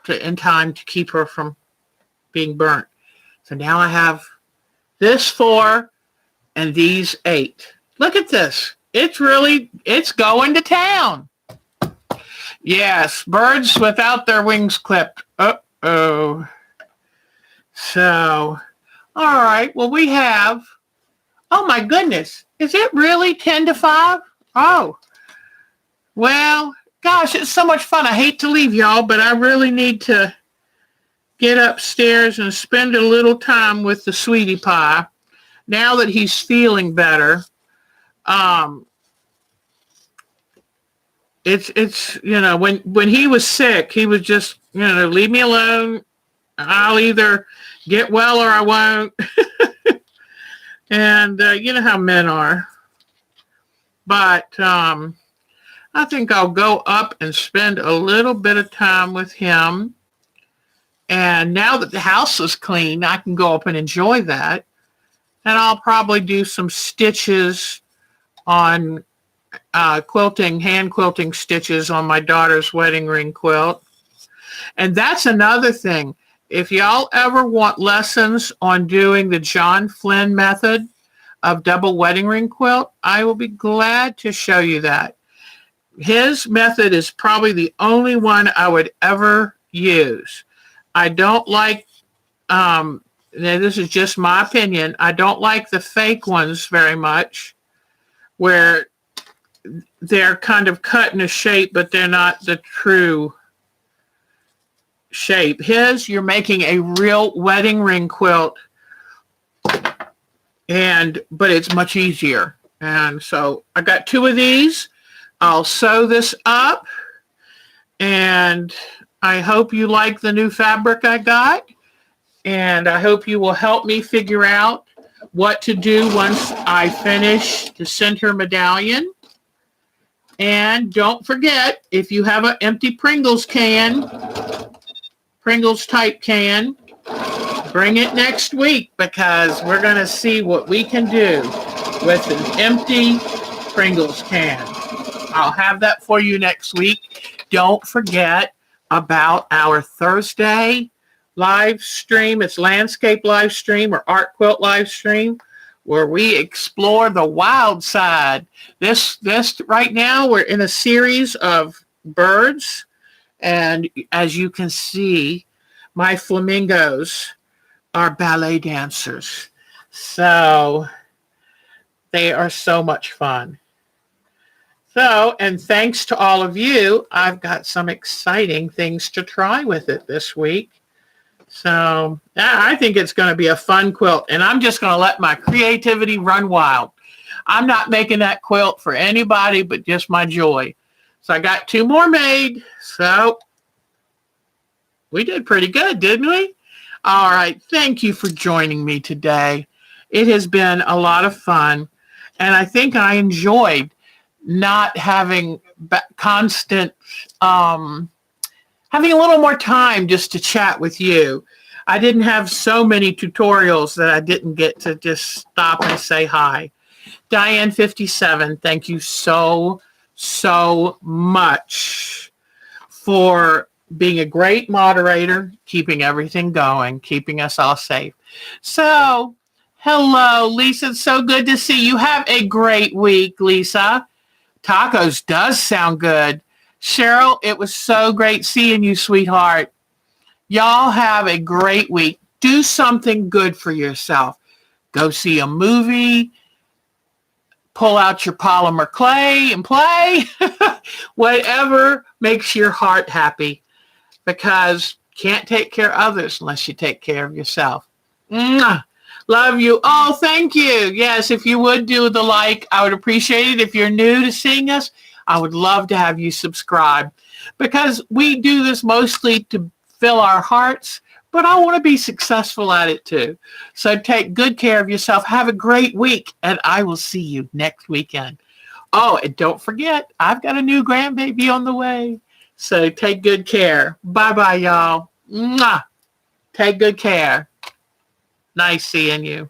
in time to keep her from being burnt. So now I have this 4 and these 8. Look at this. It's going to town. Yes, birds without their wings clipped. Uh-oh. So, all right. Well, we have, oh my goodness. Is it really 10 to 5? Oh, well, gosh, it's so much fun. I hate to leave y'all, but I really need to get upstairs and spend a little time with the sweetie pie now that he's feeling better. It's you know, when he was sick, he was just, you know, leave me alone. I'll either get well or I won't. And you know how men are. But I think I'll go up and spend a little bit of time with him. And now that the house is clean, I can go up and enjoy that. And I'll probably do some stitches on quilting, hand quilting stitches on my daughter's wedding ring quilt. And that's another thing. If y'all ever want lessons on doing the John Flynn method of double wedding ring quilt, I will be glad to show you that. His method is probably the only one I would ever use. I don't like, now this is just my opinion, I don't like the fake ones very much, where they're kind of cut in a shape, but they're not the true shape. His, you're making a real wedding ring quilt, but it's much easier. And so I got 2 of these. I'll sew this up, and I hope you like the new fabric I got, and I hope you will help me figure out what to do once I finish the center medallion. And don't forget, if you have an empty Pringles type can, bring it next week, because we're going to see what we can do with an empty Pringles can. I'll have that for you next week. Don't forget about our Thursday live stream. It's landscape live stream or art quilt live stream, where we explore the wild side. This right now, we're in a series of birds, and as you can see, my flamingos are ballet dancers. So they are so much fun. So, and thanks to all of you, I've got some exciting things to try with it this week. So I think it's going to be a fun quilt, and I'm just going to let my creativity run wild. I'm not making that quilt for anybody but just my joy. So I got 2 more made. So we did pretty good, didn't we? All right. Thank you for joining me today. It has been a lot of fun, and I think I enjoyed not having constant, having a little more time just to chat with you. I didn't have so many tutorials that I didn't get to just stop and say hi. Diane 57, thank you so much for being a great moderator, keeping everything going, keeping us all safe. So, hello, Lisa. It's so good to see you. Have a great week, Lisa. Tacos does sound good. Cheryl, it was so great seeing you, sweetheart. Y'all have a great week. Do something good for yourself. Go see a movie. Pull out your polymer clay and play. Whatever makes your heart happy, because you can't take care of others unless you take care of yourself. Mwah. Love you. Oh, thank you. Yes, if you would do the like, I would appreciate it. If you're new to seeing us, I would love to have you subscribe, because we do this mostly to fill our hearts, but I want to be successful at it too. So take good care of yourself. Have a great week, and I will see you next weekend. Oh, and don't forget, I've got a new grandbaby on the way. So take good care. Bye-bye, y'all. Mwah. Take good care. Nice seeing you.